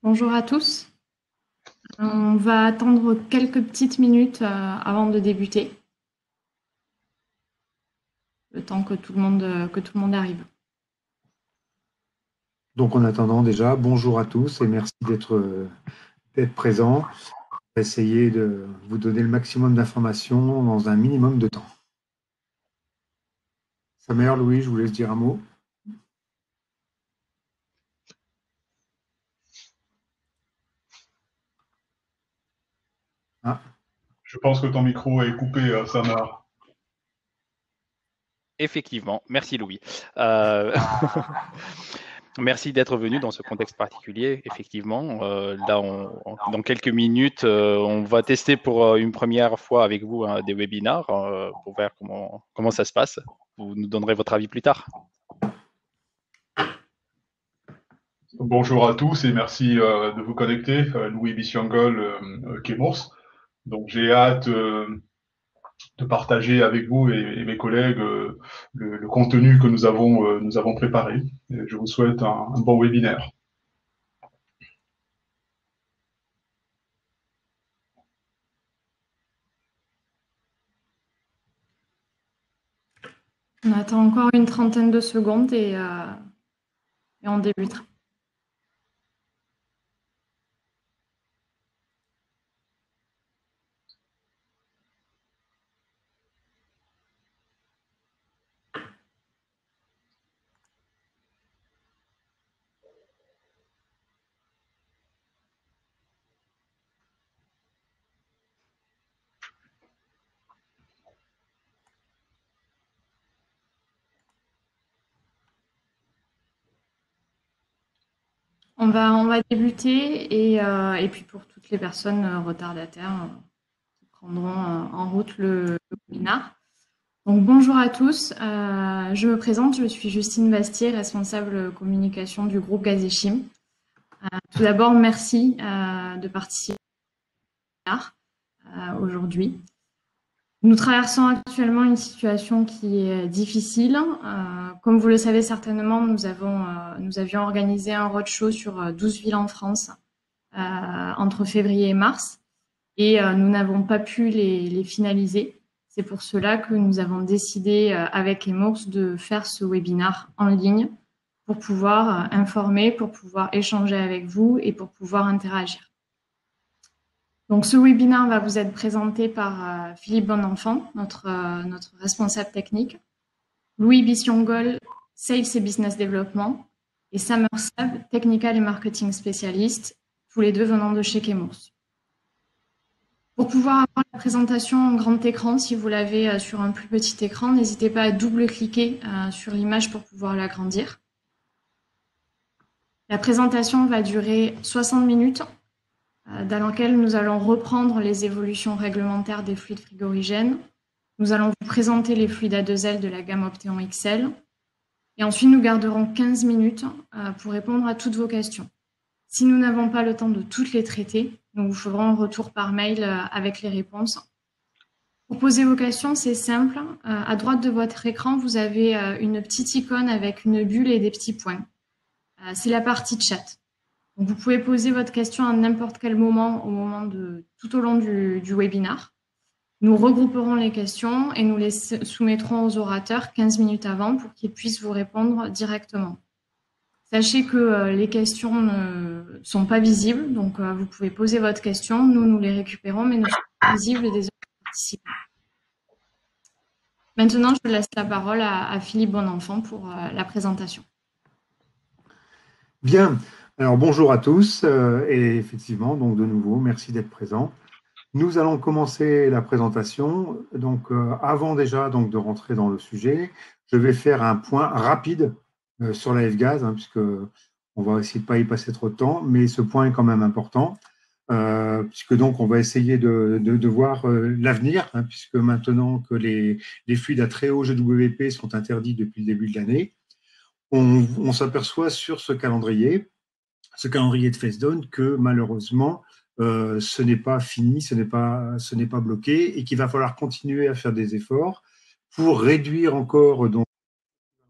Bonjour à tous. On va attendre quelques petites minutes avant de débuter, le temps que tout le monde arrive. Donc, en attendant déjà, bonjour à tous et merci d'être présents. On va essayer de vous donner le maximum d'informations dans un minimum de temps. Samer, Louis, je vous laisse dire un mot. Ah, Je pense que ton micro est coupé, Samar. Effectivement, merci Louis. Euh, Merci d'être venu dans ce contexte particulier. Effectivement, dans quelques minutes, on va tester pour une première fois avec vous des webinars pour voir comment ça se passe. Vous nous donnerez votre avis plus tard. Bonjour à tous et merci de vous connecter. Louis Bissiangol, Kémors. Donc j'ai hâte de partager avec vous et mes collègues le contenu que nous avons préparé. Et je vous souhaite un bon webinaire. On attend encore une trentaine de secondes et on débutera. On va débuter et puis pour toutes les personnes retardataires qui prendront en route le webinar. Donc bonjour à tous, je me présente, je suis Justine Bastier, responsable communication du groupe Gazéchim. Tout d'abord, merci de participer au webinar aujourd'hui. Nous traversons actuellement une situation qui est difficile. Comme vous le savez certainement, nous avions organisé un roadshow sur 12 villes en France entre février et mars et nous n'avons pas pu les finaliser. C'est pour cela que nous avons décidé avec Emours de faire ce webinar en ligne pour pouvoir informer, pour pouvoir échanger avec vous et pour pouvoir interagir. Donc, ce webinaire va vous être présenté par Philippe Bonenfant, notre responsable technique, Louis Bissiongol, Sales et Business Development, et Samer Sab, Technical et Marketing Spécialiste, tous les deux venant de chez Chemours. Pour pouvoir avoir la présentation en grand écran, si vous l'avez sur un plus petit écran, n'hésitez pas à double-cliquer sur l'image pour pouvoir l'agrandir. La présentation va durer 60 minutes. Dans lequel nous allons reprendre les évolutions réglementaires des fluides frigorigènes. Nous allons vous présenter les fluides A2L de la gamme Opteon XL. Et ensuite, nous garderons 15 minutes pour répondre à toutes vos questions. Si nous n'avons pas le temps de toutes les traiter, nous vous ferons un retour par mail avec les réponses. Pour poser vos questions, c'est simple. À droite de votre écran, vous avez une petite icône avec une bulle et des petits points. C'est la partie chat. Donc, vous pouvez poser votre question à n'importe quel moment, tout au long du webinar. Nous regrouperons les questions et nous les soumettrons aux orateurs 15 minutes avant pour qu'ils puissent vous répondre directement. Sachez que les questions ne sont pas visibles, donc vous pouvez poser votre question, nous les récupérons, mais ne sont pas visibles des autres participants. Maintenant, je laisse la parole à Philippe Bonenfant pour la présentation. bien. Alors, bonjour à tous et effectivement, donc de nouveau, merci d'être présents. Nous allons commencer la présentation. Donc, avant déjà donc, de rentrer dans le sujet, je vais faire un point rapide sur la F-Gaz, puisque on va essayer de ne pas y passer trop de temps, mais ce point est quand même important, puisque donc on va essayer de voir l'avenir, puisque maintenant que les fluides à très haut GWP sont interdits depuis le début de l'année, on s'aperçoit sur ce calendrier de Fesdon que malheureusement, ce n'est pas fini, ce n'est pas bloqué et qu'il va falloir continuer à faire des efforts pour réduire encore donc,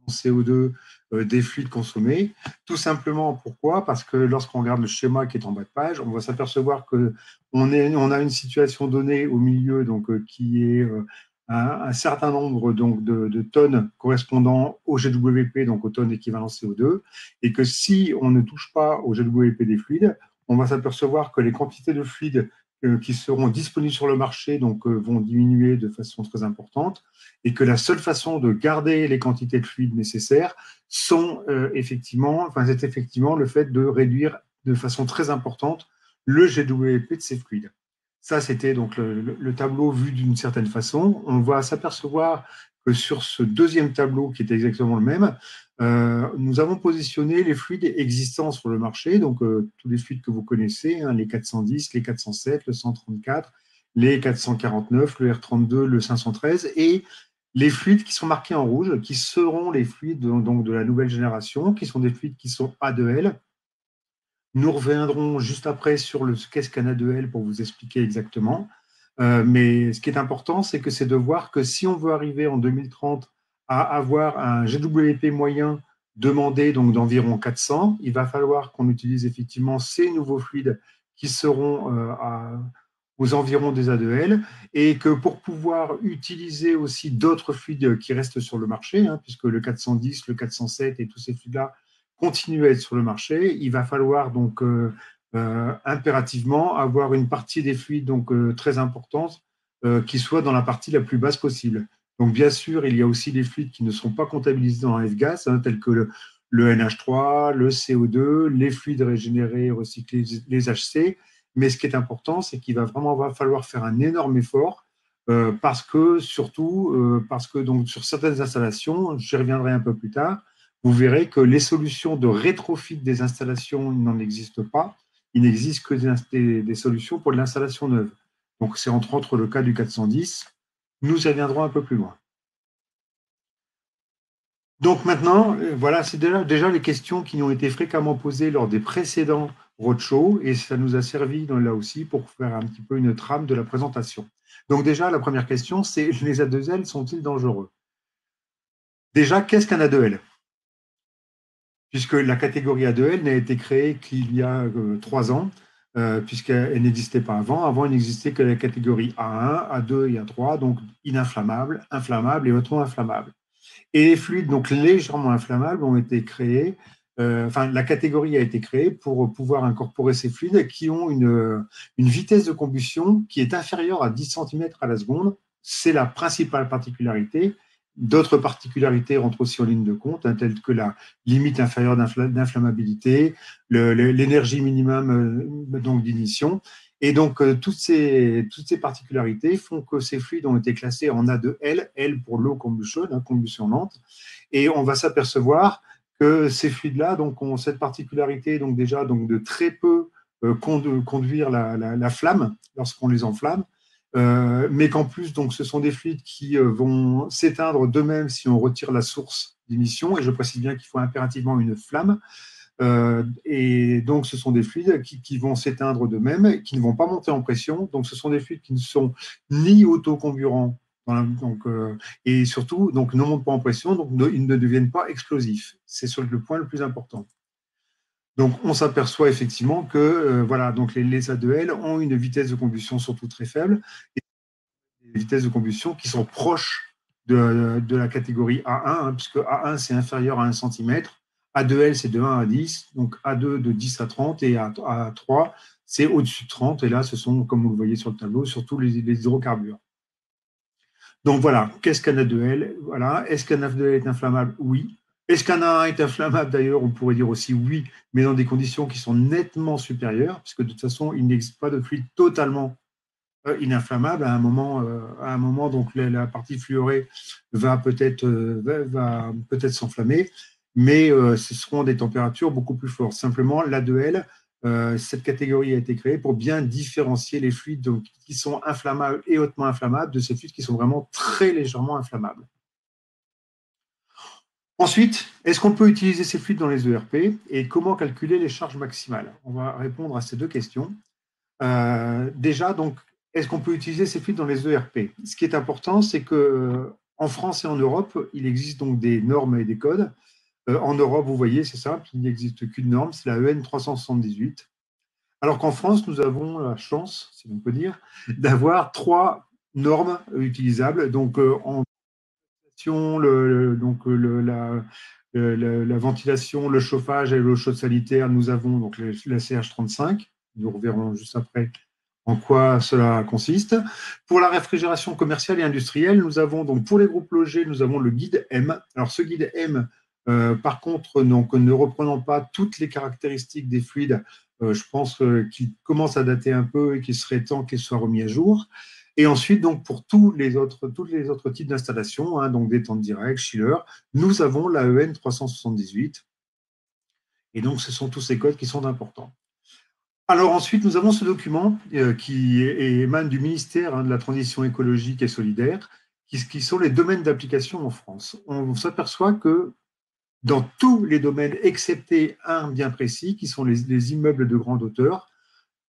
CO2 des fluides consommés. Tout simplement, pourquoi? Parce que lorsqu'on regarde le schéma qui est en bas de page, on va s'apercevoir qu'on a une situation donnée au milieu donc, qui est un certain nombre donc, de tonnes correspondant au GWP, donc aux tonnes équivalent CO2, et que si on ne touche pas au GWP des fluides, on va s'apercevoir que les quantités de fluides qui seront disponibles sur le marché donc, vont diminuer de façon très importante, et que la seule façon de garder les quantités de fluides nécessaires c'est effectivement le fait de réduire de façon très importante le GWP de ces fluides. Ça, c'était donc le tableau vu d'une certaine façon. On va s'apercevoir que sur ce deuxième tableau, qui est exactement le même, nous avons positionné les fluides existants sur le marché, donc tous les fluides que vous connaissez, hein, les 410, les 407, le 134, les 449, le R32, le 513, et les fluides qui sont marqués en rouge, qui seront les fluides donc, de la nouvelle génération, qui sont des fluides qui sont A2L. Nous reviendrons juste après sur ce qu'est-ce qu'un A2L pour vous expliquer exactement. Mais ce qui est important, c'est de voir que si on veut arriver en 2030 à avoir un GWP moyen demandé donc d'environ 400, il va falloir qu'on utilise effectivement ces nouveaux fluides qui seront aux environs des A2L, et que pour pouvoir utiliser aussi d'autres fluides qui restent sur le marché, hein, puisque le 410, le 407 et tous ces fluides-là continuent à être sur le marché, il va falloir donc impérativement avoir une partie des fluides donc, très importante qui soit dans la partie la plus basse possible. Donc bien sûr, il y a aussi des fluides qui ne sont pas comptabilisés dans la F-gas, hein, tels que le NH3, le CO2, les fluides régénérés, recyclés, les HC. Mais ce qui est important, c'est qu'il va falloir faire un énorme effort parce que donc, sur certaines installations, j'y reviendrai un peu plus tard, vous verrez que les solutions de rétrofit des installations n'en existent pas. Il n'existe que des solutions pour de l'installation neuve. Donc, c'est entre autres le cas du 410. Nous y reviendrons un peu plus loin. Donc maintenant, voilà, c'est déjà les questions qui nous ont été fréquemment posées lors des précédents roadshows, et ça nous a servi là aussi pour faire un petit peu une trame de la présentation. Donc déjà, la première question, c'est les A2L sont-ils dangereux? Déjà, qu'est-ce qu'un A2L? Puisque la catégorie A2L n'a été créée qu'il y a 3 ans, puisqu'elle n'existait pas avant. Avant, il n'existait que la catégorie A1, A2 et A3, donc ininflammable, inflammable et hautement inflammable. Et les fluides donc légèrement inflammables ont été créés, la catégorie a été créée pour pouvoir incorporer ces fluides qui ont une vitesse de combustion qui est inférieure à 10 cm à la seconde. C'est la principale particularité. D'autres particularités rentrent aussi en ligne de compte, hein, telles que la limite inférieure d'inflammabilité, l'énergie minimum donc d'ignition. Et donc, toutes ces particularités font que ces fluides ont été classés en A2L, L pour low combustion, hein, combustion lente. Et on va s'apercevoir que ces fluides-là donc, ont cette particularité donc, déjà donc, de très peu conduire la flamme lorsqu'on les enflamme. Mais qu'en plus, donc, ce sont des fluides qui vont s'éteindre d'eux-mêmes si on retire la source d'émission. Et je précise bien qu'il faut impérativement une flamme. Et donc, ce sont des fluides qui vont s'éteindre d'eux-mêmes, qui ne vont pas monter en pression. Donc, ce sont des fluides qui ne sont ni autocomburants, et surtout donc, ne montent pas en pression, donc ils ne deviennent pas explosifs. C'est le point le plus important. Donc, on s'aperçoit effectivement que voilà, donc les A2L ont une vitesse de combustion surtout très faible, et des vitesses de combustion qui sont proches de la catégorie A1, hein, puisque A1, c'est inférieur à 1 cm, A2L, c'est de 1 à 10, donc A2 de 10 à 30, et A3, c'est au-dessus de 30, et là, ce sont, comme vous le voyez sur le tableau, surtout les hydrocarbures. Donc voilà, qu'est-ce qu'un A2L? Voilà. Est-ce qu'un A2L est inflammable? Oui. Est-ce qu'un A1 est inflammable? D'ailleurs, on pourrait dire aussi oui, mais dans des conditions qui sont nettement supérieures, puisque de toute façon, il n'existe pas de fluide totalement ininflammable. À un moment, donc la partie fluorée va peut-être s'enflammer, mais ce seront des températures beaucoup plus fortes. Simplement, l'A2L, cette catégorie a été créée pour bien différencier les fluides donc, qui sont inflammables et hautement inflammables de ces fluides qui sont vraiment très légèrement inflammables. Ensuite, est-ce qu'on peut utiliser ces fluides dans les ERP et comment calculer les charges maximales? On va répondre à ces deux questions. Déjà, donc, est-ce qu'on peut utiliser ces fluides dans les ERP? Ce qui est important, c'est que en France et en Europe, il existe donc des normes et des codes. En Europe, vous voyez, c'est simple, il n'existe qu'une norme, c'est la EN 378. Alors qu'en France, nous avons la chance, si on peut dire, d'avoir 3 normes utilisables. Donc, en la ventilation, le chauffage et l'eau chaude sanitaire, nous avons donc la CH35. Nous reverrons juste après en quoi cela consiste. Pour la réfrigération commerciale et industrielle, nous avons donc pour les groupes logés, nous avons le guide M. Alors ce guide M, par contre, donc, ne reprenant pas toutes les caractéristiques des fluides, je pense qu'il commence à dater un peu et qu'il serait temps qu'il soit remis à jour. Et ensuite, donc, pour tous les autres types d'installations, hein, donc détente directe, chiller, nous avons la EN 378. Et donc, ce sont tous ces codes qui sont importants. Alors ensuite, nous avons ce document qui émane du ministère de la Transition écologique et solidaire, qui sont les domaines d'application en France. On s'aperçoit que dans tous les domaines, excepté un bien précis, qui sont les immeubles de grande hauteur,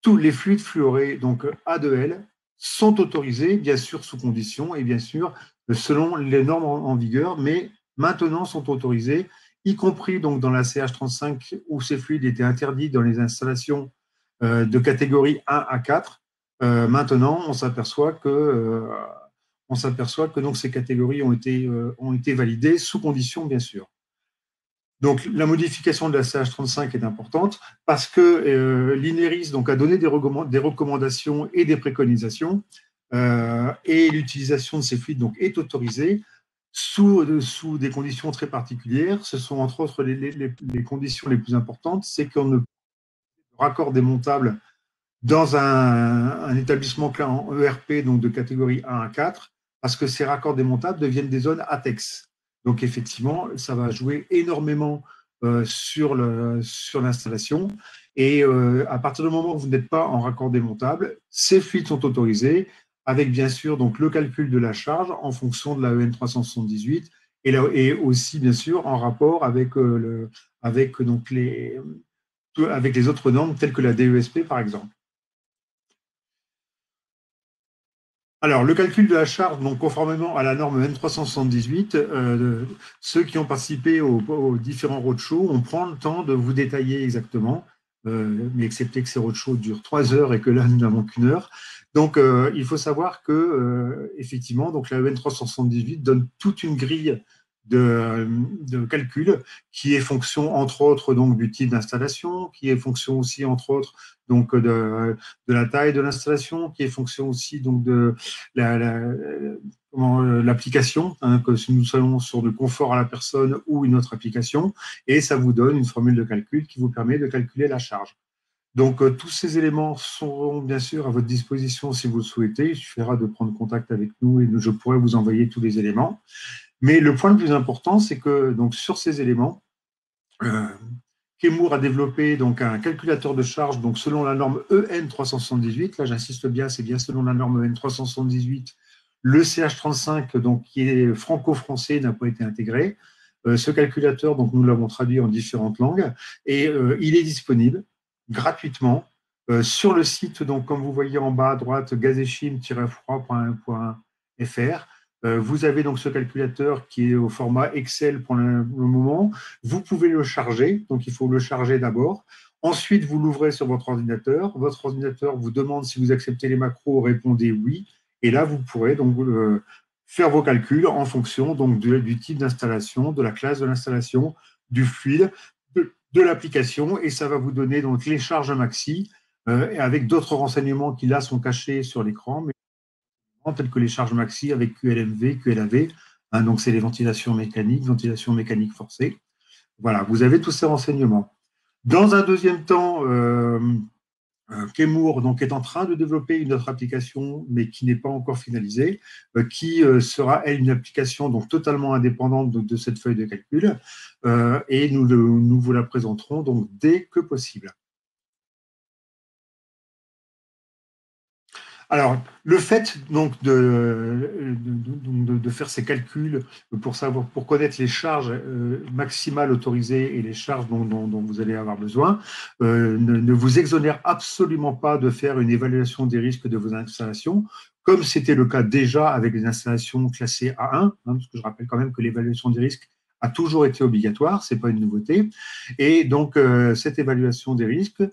tous les fluides fluorés, donc A2L, sont autorisés, bien sûr sous conditions et bien sûr selon les normes en vigueur, mais maintenant sont autorisés, y compris donc dans la CH35 où ces fluides étaient interdits dans les installations de catégorie 1 à 4. Maintenant, on s'aperçoit que donc ces catégories ont été validées sous conditions, bien sûr. Donc, la modification de la CH35 est importante parce que l'INERIS donc, a donné des recommandations et des préconisations et l'utilisation de ces fluides donc, est autorisée sous des conditions très particulières. Ce sont entre autres les conditions les plus importantes, c'est qu'on ne raccord démontable dans un établissement clé en ERP donc de catégorie 1 à 4 parce que ces raccords démontables deviennent des zones ATEX. Donc, effectivement, ça va jouer énormément sur l'installation. Et à partir du moment où vous n'êtes pas en raccord démontable, ces fluides sont autorisés avec, bien sûr, donc, le calcul de la charge en fonction de la EN 378 et aussi, bien sûr, en rapport avec donc, avec les autres normes telles que la DESP, par exemple. Alors, le calcul de la charge, donc conformément à la norme N378, ceux qui ont participé aux différents roadshows, on prend le temps de vous détailler exactement, mais excepté que ces roadshows durent 3 heures et que là, nous n'avons qu'une heure. Donc, il faut savoir que, effectivement, donc la N378 donne toute une grille de calcul qui est fonction, entre autres, donc, du type d'installation, qui est fonction aussi, entre autres, donc, de la taille de l'installation, qui est fonction aussi donc, de l'application, hein, que si nous sommes sur le confort à la personne ou une autre application, et ça vous donne une formule de calcul qui vous permet de calculer la charge. Donc, tous ces éléments seront bien sûr à votre disposition si vous le souhaitez. Il suffira de prendre contact avec nous et je pourrai vous envoyer tous les éléments. Mais le point le plus important, c'est que donc, sur ces éléments, Chemours a développé donc, un calculateur de charge donc, selon la norme EN 378. Là, j'insiste bien, c'est bien selon la norme EN 378. Le CH35, donc, qui est franco-français, n'a pas été intégré. Ce calculateur, donc, nous l'avons traduit en différentes langues et il est disponible gratuitement sur le site, donc, comme vous voyez en bas à droite, gazechim-froid.fr. Vous avez donc ce calculateur qui est au format Excel pour le moment. Vous pouvez le charger, donc il faut le charger d'abord. Ensuite, vous l'ouvrez sur votre ordinateur. Votre ordinateur vous demande si vous acceptez les macros, répondez oui. Et là, vous pourrez donc faire vos calculs en fonction donc, du type d'installation, de la classe de l'installation, du fluide, de l'application. Et ça va vous donner donc les charges maxi avec d'autres renseignements qui là sont cachés sur l'écran, mais telles que les charges maxi avec QLMV, QLAV, hein, donc c'est les ventilations mécaniques forcées. Voilà, vous avez tous ces renseignements. Dans un deuxième temps, Chemours donc, est en train de développer une autre application, mais qui n'est pas encore finalisée, qui sera, elle, une application donc, totalement indépendante de cette feuille de calcul, et nous vous la présenterons donc, dès que possible. Alors, le fait donc de faire ces calculs pour connaître les charges maximales autorisées et les charges dont vous allez avoir besoin ne vous exonère absolument pas de faire une évaluation des risques de vos installations. comme c'était le cas déjà avec les installations classées A1, hein, parce que je rappelle quand même que l'évaluation des risques a toujours été obligatoire, ce n'est pas une nouveauté. Et donc, cette évaluation des risques,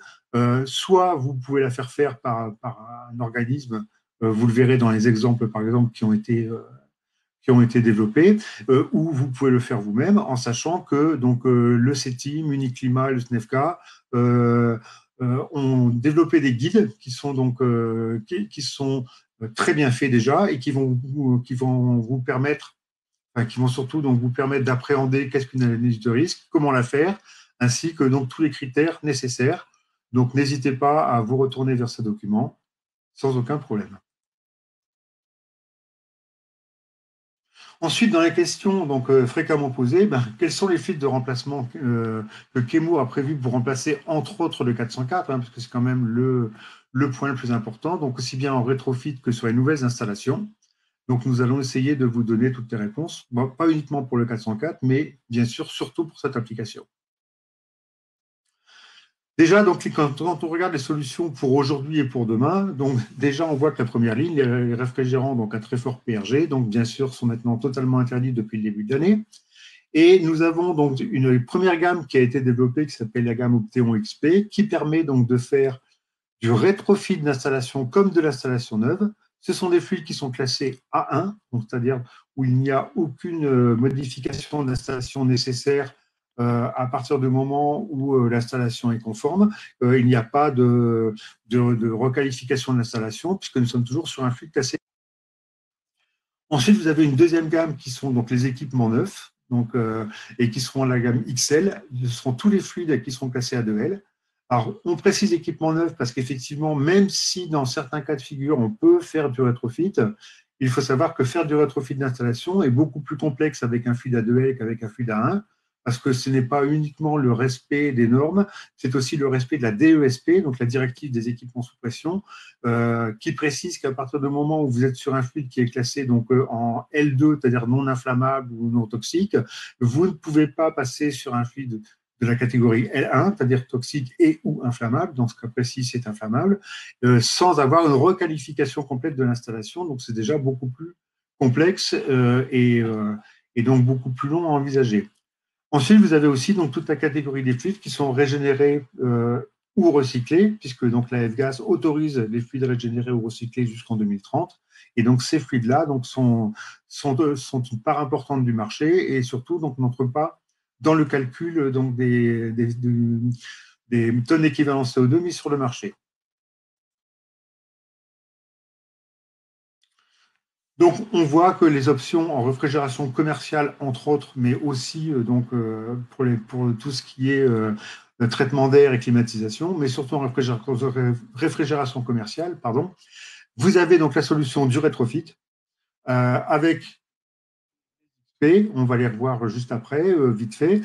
soit vous pouvez la faire faire par un organisme, vous le verrez dans les exemples, par exemple, qui ont été développés, ou vous pouvez le faire vous-même en sachant que donc, le CETI, Uniclimat, le SNEFCA ont développé des guides qui sont, donc, qui sont très bien faits déjà et qui vont vous permettre, enfin, qui vont surtout donc, vous permettre d'appréhender qu'est-ce qu'une analyse de risque, comment la faire, ainsi que donc, tous les critères nécessaires. Donc, n'hésitez pas à vous retourner vers ce document sans aucun problème. Ensuite, dans les questions donc, fréquemment posées, quels sont les fluides de remplacement que Chemours a prévu pour remplacer, entre autres, le 404, parce que c'est quand même le point le plus important, donc aussi bien en rétrofit que sur les nouvelles installations. Donc, nous allons essayer de vous donner toutes les réponses, pas uniquement pour le 404, mais bien sûr, surtout pour cette application. Déjà, donc, quand on regarde les solutions pour aujourd'hui et pour demain, donc déjà, on voit que la première ligne, les réfrigérants donc, à très fort PRG, donc bien sûr, sont maintenant totalement interdits depuis le début de l'année. Et nous avons donc une première gamme qui a été développée, qui s'appelle la gamme Opteon XP, qui permet donc de faire du rétrofit d'installation comme de l'installation neuve. Ce sont des fluides qui sont classés A1, c'est-à-dire où il n'y a aucune modification d'installation nécessaire à partir du moment où l'installation est conforme. Il n'y a pas de requalification de l'installation puisque nous sommes toujours sur un fluide classé. Ensuite, vous avez une deuxième gamme qui sont donc les équipements neufs donc, et qui seront la gamme XL. Ce seront tous les fluides qui seront classés A2L. Alors, on précise équipement neuf parce qu'effectivement, même si dans certains cas de figure, on peut faire du rétrofit, il faut savoir que faire du rétrofit d'installation est beaucoup plus complexe avec un fluide A2L qu'avec un fluide A1, parce que ce n'est pas uniquement le respect des normes, c'est aussi le respect de la DESP, donc la directive des équipements sous pression, qui précise qu'à partir du moment où vous êtes sur un fluide qui est classé donc, en L2, c'est-à-dire non inflammable ou non toxique, vous ne pouvez pas passer sur un fluide de la catégorie L1, c'est-à-dire toxique et ou inflammable, dans ce cas précis c'est inflammable, sans avoir une requalification complète de l'installation, donc c'est déjà beaucoup plus complexe et donc beaucoup plus long à envisager. Ensuite, vous avez aussi donc, toute la catégorie des fluides qui sont régénérés ou recyclés, puisque donc, la F-Gas autorise les fluides régénérés ou recyclés jusqu'en 2030. Et donc, ces fluides-là donc, sont une part importante du marché et surtout n'entrent pas dans le calcul donc, des tonnes équivalent CO2 mises sur le marché. Donc, on voit que les options en réfrigération commerciale, entre autres, mais aussi donc, pour tout ce qui est traitement d'air et climatisation, mais surtout en réfrigération commerciale, pardon, vous avez donc la solution du rétrofit avec XP, on va les revoir juste après, vite fait,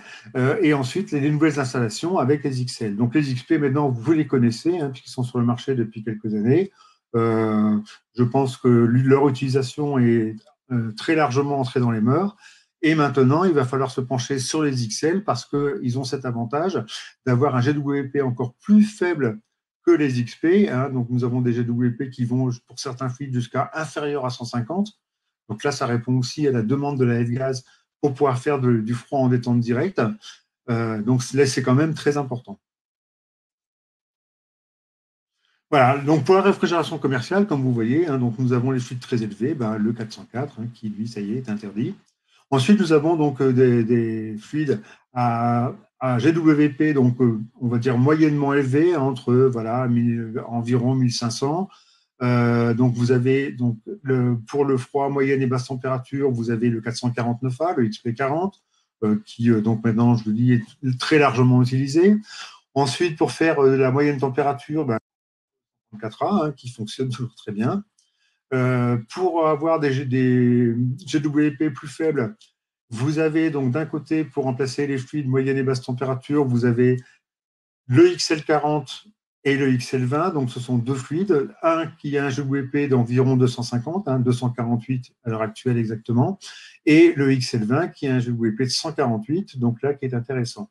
et ensuite les nouvelles installations avec les XL. Donc, les XP, maintenant, vous les connaissez, puisqu'ils sont sur le marché depuis quelques années. Je pense que leur utilisation est très largement entrée dans les mœurs. Et maintenant, il va falloir se pencher sur les XL parce qu'ils ont cet avantage d'avoir un GWP encore plus faible que les XP. Donc, nous avons des GWP qui vont, pour certains fluides, jusqu'à inférieur à 150. Donc là, ça répond aussi à la demande de la F-Gas pour pouvoir faire du froid en détente directe. Donc là, c'est quand même très important. Voilà, donc pour la réfrigération commerciale, comme vous voyez, donc nous avons les fluides très élevés, le 404, qui lui, ça y est interdit. Ensuite, nous avons donc des fluides à GWP, donc on va dire moyennement élevés, entre environ 1500. Donc vous avez donc pour le froid moyenne et basse température, vous avez le 449A, le XP40, qui donc maintenant, je vous dis, est très largement utilisé. Ensuite, pour faire la moyenne température, 4A, qui fonctionne toujours très bien. Pour avoir des GWP plus faibles, vous avez donc d'un côté, pour remplacer les fluides moyenne et basse température, vous avez le XL40 et le XL20, donc ce sont deux fluides, un qui a un GWP d'environ 250, 248 à l'heure actuelle exactement, et le XL20 qui a un GWP de 148, donc là qui est intéressant.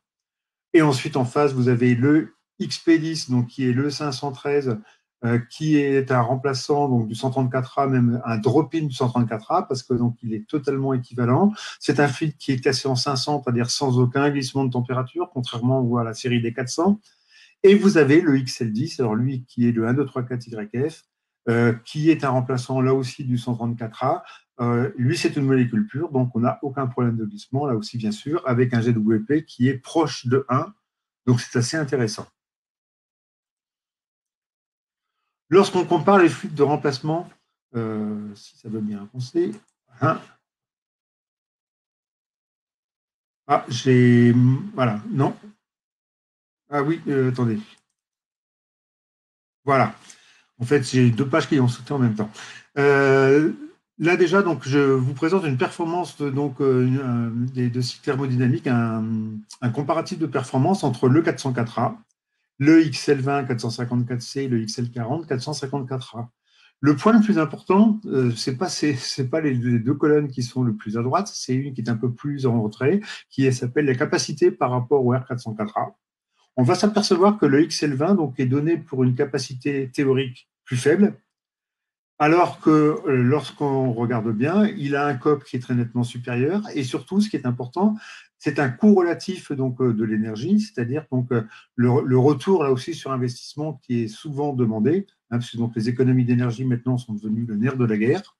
Et ensuite en face, vous avez le XP10, donc qui est le 513 qui est un remplaçant donc, du 134A, même un drop-in du 134A, parce que donc il est totalement équivalent. C'est un fluide qui est cassé en 500, c'est-à-dire sans aucun glissement de température, contrairement à la série des 400. Et vous avez le XL10, alors lui qui est le 1, 2, 3, 4 YF, qui est un remplaçant là aussi du 134A. Lui, c'est une molécule pure, donc on n'a aucun problème de glissement, là aussi bien sûr, avec un GWP qui est proche de 1, donc c'est assez intéressant. Lorsqu'on compare les fluides de remplacement, si ça veut bien avancer, hein, voilà, non. Ah oui, attendez. Voilà. En fait, j'ai 2 pages qui ont sauté en même temps. Là déjà, donc, je vous présente une performance de cycle thermodynamique, un comparatif de performance entre le 404A, le XL20 454C et le XL40 454A. Le point le plus important, c'est pas les 2 colonnes qui sont le plus à droite, c'est une qui est un peu plus en retrait, qui s'appelle la capacité par rapport au R404A. On va s'apercevoir que le XL20 donc, est donné pour une capacité théorique plus faible, alors que lorsqu'on regarde bien, il a un COP qui est très nettement supérieur, et surtout, ce qui est important, c'est un coût relatif donc, de l'énergie, c'est-à-dire donc, le retour là aussi sur investissement qui est souvent demandé, hein, parce que donc, les économies d'énergie maintenant sont devenues le nerf de la guerre,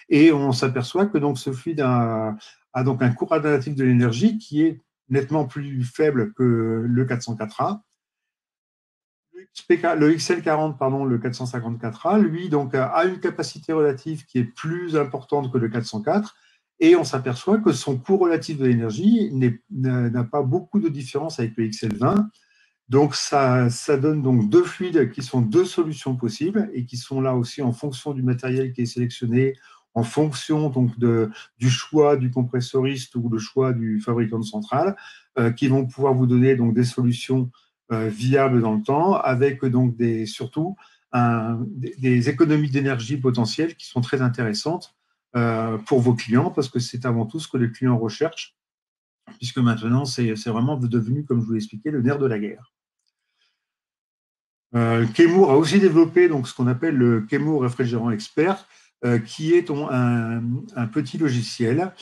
et on s'aperçoit que donc, ce fluide a donc un coût relatif de l'énergie qui est nettement plus faible que le 404A. Le XL40, pardon, le 454A, lui, donc, a une capacité relative qui est plus importante que le 404, et on s'aperçoit que son coût relatif de l'énergie n'a pas beaucoup de différence avec le XL20. Donc, ça donne donc 2 fluides qui sont 2 solutions possibles et qui sont là aussi en fonction du matériel qui est sélectionné, en fonction donc du choix du compressoriste ou le choix du fabricant central, qui vont pouvoir vous donner donc des solutions viables dans le temps, avec donc surtout des économies d'énergie potentielles qui sont très intéressantes pour vos clients, parce que c'est avant tout ce que les clients recherchent, puisque maintenant c'est vraiment devenu, comme je vous l'ai expliqué, le nerf de la guerre. Chemours a aussi développé donc, ce qu'on appelle le Chemours Réfrigérant Expert, qui est un petit logiciel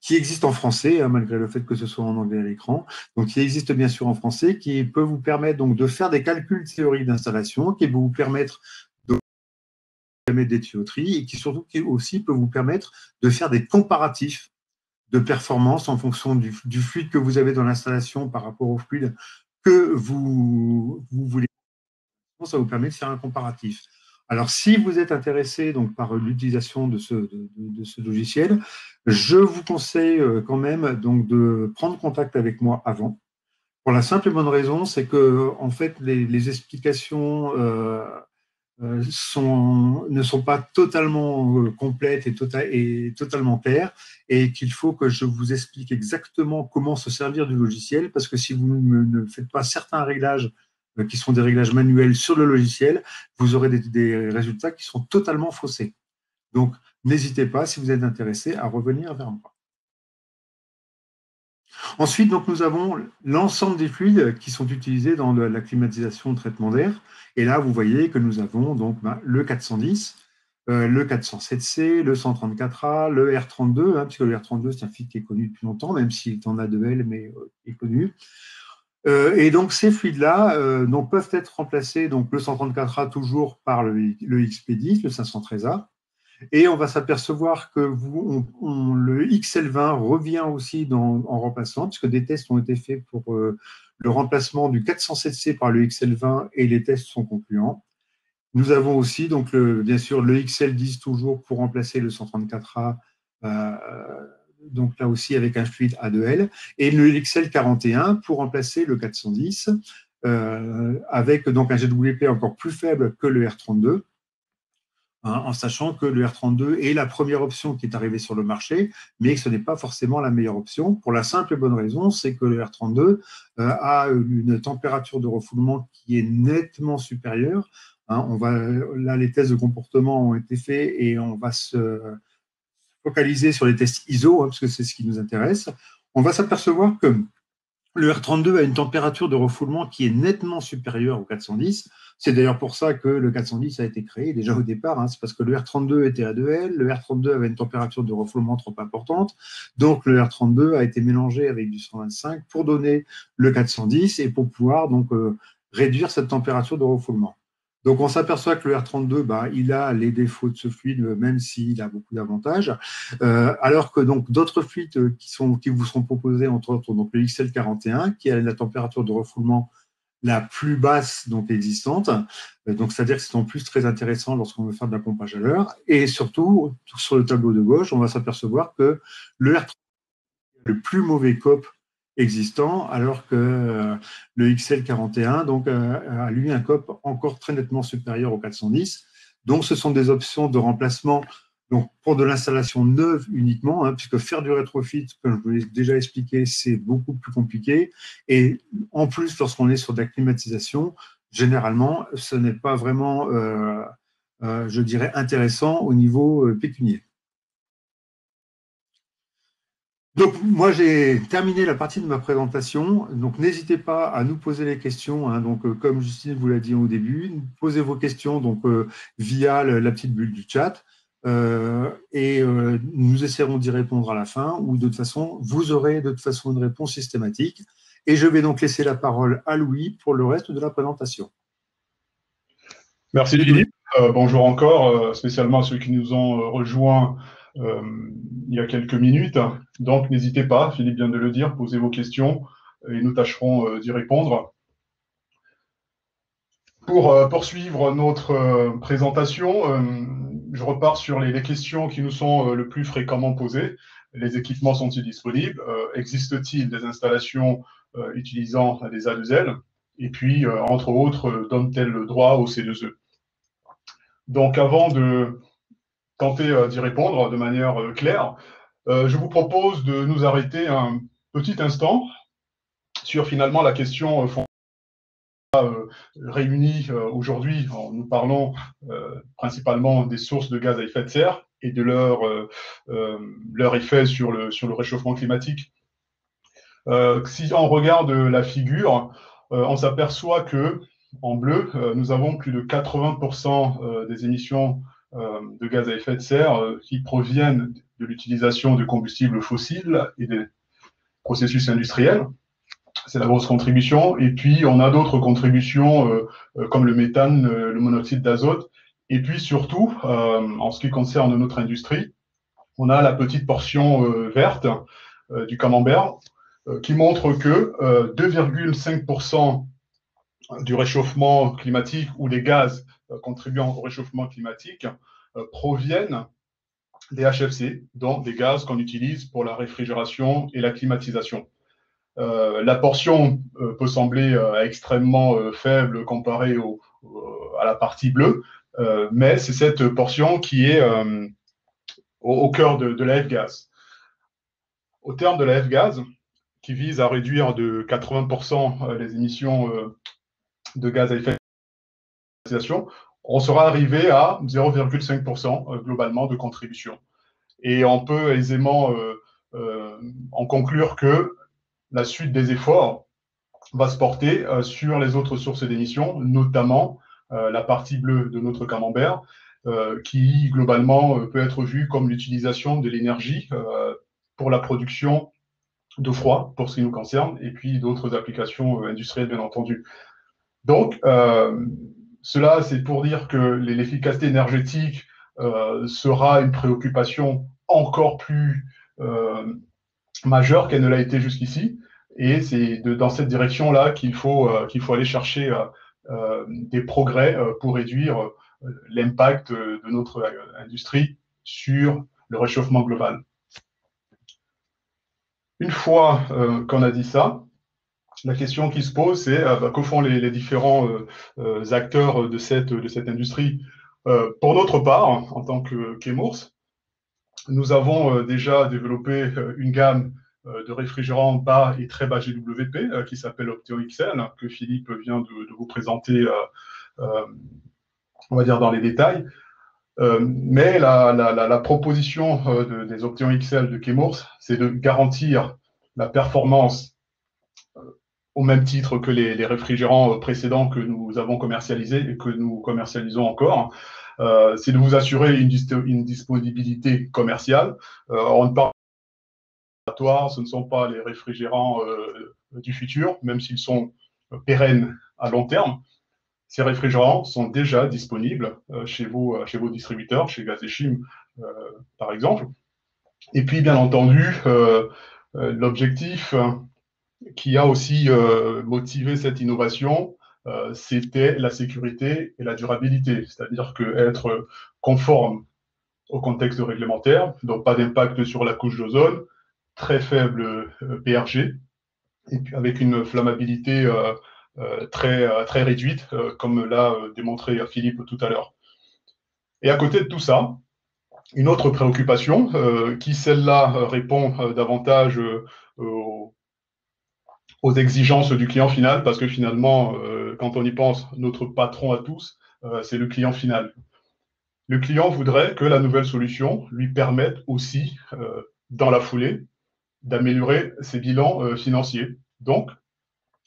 qui existe en français, hein, malgré le fait que ce soit en anglais à l'écran. Donc, qui existe bien sûr en français, qui peut vous permettre donc, de faire des calculs théoriques d'installation, qui peut vous permettre de mettre des tuyauteries et qui surtout qui aussi peut vous permettre de faire des comparatifs de performance en fonction du fluide que vous avez dans l'installation par rapport au fluide que vous voulez. Ça vous permet de faire un comparatif. Alors, si vous êtes intéressé donc, par l'utilisation de ce logiciel, je vous conseille quand même donc, de prendre contact avec moi avant. Pour la simple et bonne raison, c'est que en fait, les explications ne sont pas totalement complètes et totalement claires, et qu'il faut que je vous explique exactement comment se servir du logiciel, parce que si vous ne faites pas certains réglages qui sont des réglages manuels sur le logiciel, vous aurez des résultats qui sont totalement faussés. Donc, n'hésitez pas, si vous êtes intéressé, à revenir vers moi. Ensuite, donc, nous avons l'ensemble des fluides qui sont utilisés dans la climatisation, le traitement d'air. Et là, vous voyez que nous avons donc, le 410, le 407C, le 134A, le R32, hein, puisque le R32, c'est un fluide qui est connu depuis longtemps, même s'il est en A2L, mais est connu. Et donc, ces fluides-là peuvent être remplacés, donc le 134A toujours par le XP10, le 513A. Et on va s'apercevoir que le XL20 revient aussi en remplaçant, puisque des tests ont été faits pour le remplacement du 407C par le XL20 et les tests sont concluants. Nous avons aussi, donc, bien sûr, le XL10 toujours pour remplacer le 134A, donc là aussi avec un fluide A2L, et le XL41 pour remplacer le 410, avec donc un GWP encore plus faible que le R32. En sachant que le R32 est la première option qui est arrivée sur le marché, mais que ce n'est pas forcément la meilleure option, pour la simple et bonne raison, c'est que le R32 a une température de refoulement qui est nettement supérieure. Là, les tests de comportement ont été faits et on va se focaliser sur les tests ISO, parce que c'est ce qui nous intéresse. On va s'apercevoir que Le R32 a une température de refoulement qui est nettement supérieure au 410. C'est d'ailleurs pour ça que le 410 a été créé déjà au départ. Hein. C'est parce que le R32 était A2L, le R32 avait une température de refoulement trop importante. Donc le R32 a été mélangé avec du 125 pour donner le 410 et pour pouvoir donc réduire cette température de refoulement. Donc on s'aperçoit que le R32, il a les défauts de ce fluide, même s'il a beaucoup d'avantages, alors que donc d'autres fluides qui vous seront proposés, entre autres donc le XL41, qui a la température de refoulement la plus basse donc existante, donc c'est-à-dire que c'est en plus très intéressant lorsqu'on veut faire de la pompe à chaleur, et surtout sur le tableau de gauche, on va s'apercevoir que le R32 est le plus mauvais COP existant, alors que le XL41 donc, a lui un COP encore très nettement supérieur au 410. Donc, ce sont des options de remplacement donc, pour de l'installation neuve uniquement, hein, puisque faire du rétrofit, comme je vous l'ai déjà expliqué, c'est beaucoup plus compliqué. Et en plus, lorsqu'on est sur de la climatisation, généralement, ce n'est pas vraiment, je dirais, intéressant au niveau pécunier. Donc, moi, j'ai terminé la partie de ma présentation. Donc, n'hésitez pas à nous poser les questions. Hein. Donc, comme Justine vous l'a dit au début, posez vos questions donc, via la petite bulle du chat. Nous essaierons d'y répondre à la fin. Ou de toute façon, vous aurez de toute façon une réponse systématique. Et je vais donc laisser la parole à Louis pour le reste de la présentation. Merci Philippe. Bonjour encore, spécialement à ceux qui nous ont rejoints il y a quelques minutes. Donc, n'hésitez pas, Philippe vient de le dire, posez vos questions et nous tâcherons d'y répondre. Pour poursuivre notre présentation, je repars sur les questions qui nous sont le plus fréquemment posées. Les équipements sont-ils disponibles? Existe-t-il des installations utilisant des A2L? Et puis, entre autres, donne-t-elle le droit au C2E? Donc, avant de tenter d'y répondre de manière claire, je vous propose de nous arrêter un petit instant sur finalement la question réunie aujourd'hui. Nous parlons principalement des sources de gaz à effet de serre et de leur effet sur le réchauffement climatique. Si on regarde la figure, on s'aperçoit que en bleu, nous avons plus de 80% des émissions de gaz à effet de serre qui proviennent de l'utilisation de combustibles fossiles et des processus industriels. C'est la grosse contribution. Et puis, on a d'autres contributions comme le méthane, le monoxyde d'azote. Et puis, surtout, en ce qui concerne notre industrie, on a la petite portion verte du camembert qui montre que 2,5% du réchauffement climatique ou des gaz contribuant au réchauffement climatique proviennent des HFC, donc des gaz qu'on utilise pour la réfrigération et la climatisation. La portion peut sembler extrêmement faible comparée à la partie bleue, mais c'est cette portion qui est au cœur de la F-gaz. Au terme de la F-gaz, qui vise à réduire de 80% les émissions de gaz à effet de serre, on sera arrivé à 0,5% globalement de contribution. Et on peut aisément en conclure que la suite des efforts va se porter sur les autres sources d'émissions, notamment la partie bleue de notre camembert, qui globalement peut être vue comme l'utilisation de l'énergie pour la production d'eau froide, pour ce qui nous concerne, et puis d'autres applications industrielles, bien entendu. Donc, cela, c'est pour dire que l'efficacité énergétique sera une préoccupation encore plus majeure qu'elle ne l'a été jusqu'ici. Et c'est dans cette direction-là qu'il faut aller chercher des progrès pour réduire l'impact de notre industrie sur le réchauffement global. Une fois qu'on a dit ça, la question qui se pose, c'est que font les différents acteurs de cette industrie. Pour notre part, en tant que Chemours, nous avons déjà développé une gamme de réfrigérants bas et très bas GWP qui s'appelle Opteon XL, que Philippe vient de vous présenter, on va dire, dans les détails. Mais la proposition des Opteon XL de Chemours, c'est de garantir la performance au même titre que les réfrigérants précédents que nous avons commercialisés et que nous commercialisons encore, c'est de vous assurer une disponibilité commerciale. On ne parle pas, ce ne sont pas les réfrigérants du futur, même s'ils sont pérennes à long terme. Ces réfrigérants sont déjà disponibles chez vos distributeurs, chez Gaz et Chim, par exemple. Et puis, bien entendu, l'objectif qui a aussi motivé cette innovation, c'était la sécurité et la durabilité, c'est-à-dire qu'être conforme au contexte réglementaire, donc pas d'impact sur la couche d'ozone, très faible PRG, et puis avec une flammabilité très réduite, comme l'a démontré Philippe tout à l'heure. Et à côté de tout ça, une autre préoccupation, qui celle-là répond davantage aux exigences du client final, parce que finalement, quand on y pense, notre patron à tous, c'est le client final. Le client voudrait que la nouvelle solution lui permette aussi, dans la foulée, d'améliorer ses bilans financiers. Donc,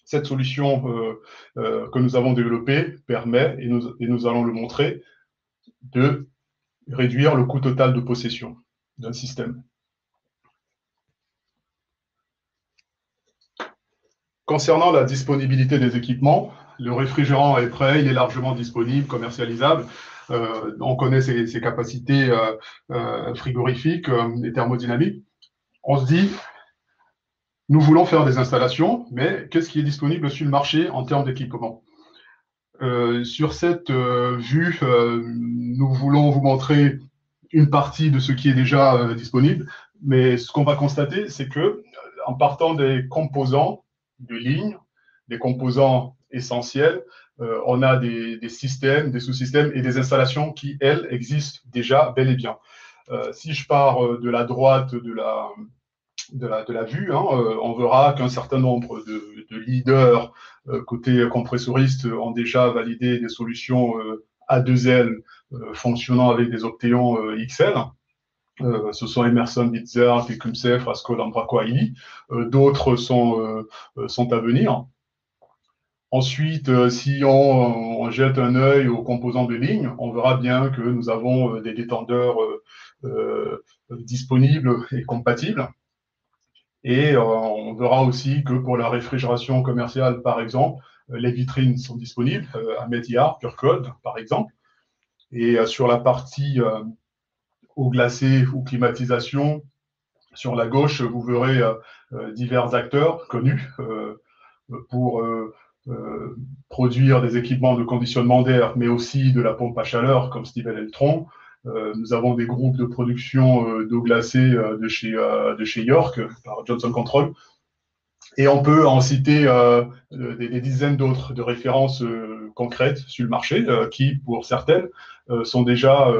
cette solution que nous avons développée permet, et nous allons le montrer, de réduire le coût total de possession d'un système. Concernant la disponibilité des équipements, le réfrigérant est prêt, il est largement disponible, commercialisable. On connaît ses capacités frigorifiques et thermodynamiques. On se dit, nous voulons faire des installations, mais qu'est-ce qui est disponible sur le marché en termes d'équipement? Sur cette vue, nous voulons vous montrer une partie de ce qui est déjà disponible, mais ce qu'on va constater, c'est que en partant des composants de ligne, des composants essentiels, on a des systèmes, des sous-systèmes et des installations qui, elles, existent déjà bel et bien. Si je pars de la droite de la vue, on verra qu'un certain nombre de leaders côté compressoriste ont déjà validé des solutions A2L fonctionnant avec des octéons XL. Ce sont Emerson, Bitzer, Tecumseh, Rascol, Embraco, AI. D'autres sont à venir. Ensuite, si on jette un œil aux composants de ligne, on verra bien que nous avons des détendeurs disponibles et compatibles. Et on verra aussi que pour la réfrigération commerciale, par exemple, les vitrines sont disponibles à Mediar, Purcode, par exemple. Et sur la partie eau glacée ou climatisation, sur la gauche, vous verrez divers acteurs connus pour produire des équipements de conditionnement d'air, mais aussi de la pompe à chaleur, comme Steve Eltron. Nous avons des groupes de production d'eau glacée de chez York, par Johnson Control. Et on peut en citer des dizaines d'autres de références concrètes sur le marché, qui, pour certaines, sont déjà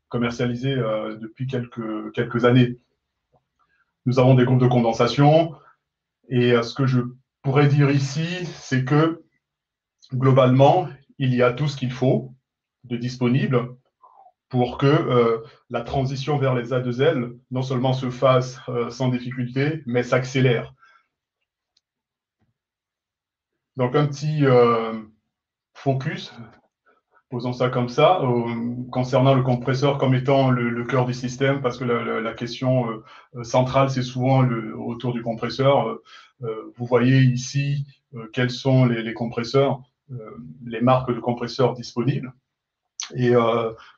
commercialisées depuis quelques années. Nous avons des groupes de condensation, et ce que je pourrais dire ici, c'est que, globalement, il y a tout ce qu'il faut de disponible pour que la transition vers les A2L non seulement se fasse sans difficulté, mais s'accélère. Donc un petit focus, posons ça comme ça, concernant le compresseur comme étant le cœur du système, parce que la question centrale, c'est souvent autour du compresseur. Vous voyez ici quels sont les compresseurs, les marques de compresseurs disponibles. Et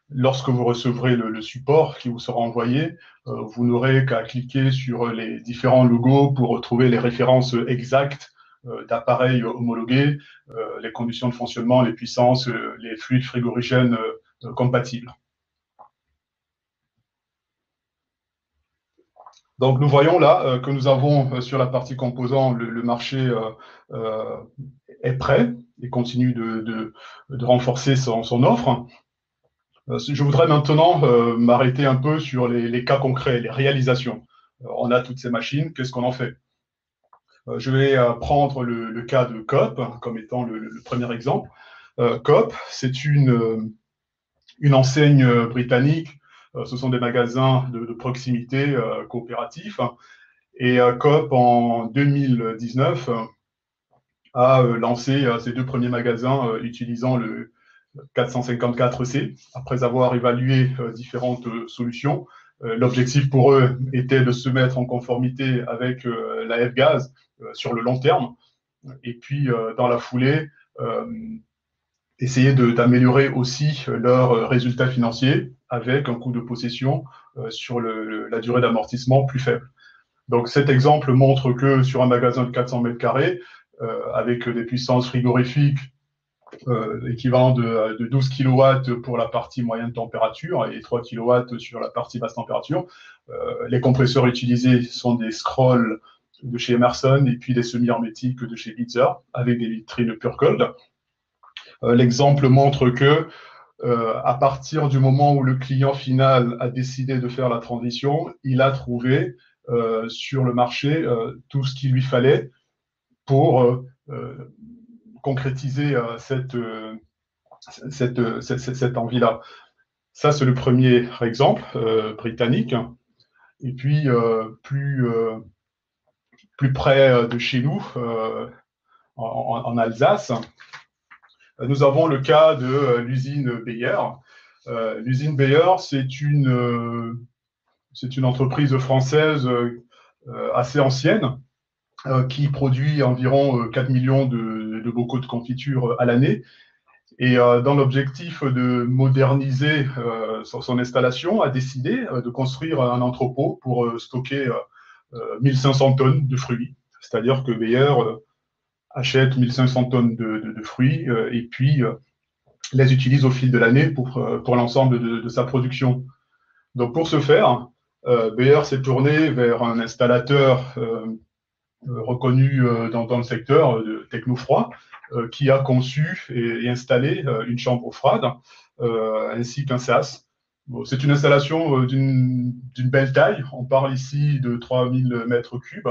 lorsque vous recevrez le support qui vous sera envoyé, vous n'aurez qu'à cliquer sur les différents logos pour retrouver les références exactes d'appareils homologués, les conditions de fonctionnement, les puissances, les fluides frigorigènes compatibles. Donc nous voyons là que nous avons sur la partie composants, le marché est prêt et continue de renforcer son offre. Je voudrais maintenant m'arrêter un peu sur les cas concrets, les réalisations. On a toutes ces machines, qu'est-ce qu'on en fait? Je vais prendre le cas de Coop comme étant le premier exemple. Coop, c'est une enseigne britannique. Ce sont des magasins de proximité coopératifs. Et Coop, en 2019, a lancé ses 2 premiers magasins utilisant le 454C, après avoir évalué différentes solutions. L'objectif pour eux était de se mettre en conformité avec la F-Gaz sur le long terme, et puis dans la foulée, essayer d'améliorer aussi leurs résultats financiers avec un coût de possession sur la durée d'amortissement plus faible. Donc cet exemple montre que sur un magasin de 400 mètres carrés, avec des puissances frigorifiques équivalent de 12 kW pour la partie moyenne température et 3 kW sur la partie basse température. Les compresseurs utilisés sont des scrolls de chez Emerson et puis des semi-hermétiques de chez Bitzer avec des vitrines Pure Cold. L'exemple montre que à partir du moment où le client final a décidé de faire la transition, il a trouvé sur le marché tout ce qu'il lui fallait pour concrétiser cette envie-là. Ça, c'est le premier exemple britannique. Et puis, plus près de chez nous, en Alsace, nous avons le cas de l'usine Bayer. L'usine Bayer, c'est une entreprise française assez ancienne qui produit environ 4 millions de bocaux de confiture à l'année. Et dans l'objectif de moderniser son installation, a décidé de construire un entrepôt pour stocker 1500 tonnes de fruits. C'est-à-dire que Bayer achète 1500 tonnes de fruits et puis les utilise au fil de l'année pour l'ensemble de sa production. Donc pour ce faire, Bayer s'est tourné vers un installateur reconnu dans le secteur de Technofroid, qui a conçu et installé une chambre froide ainsi qu'un sas. Bon, c'est une installation d'une belle taille. On parle ici de 3000 mètres cubes,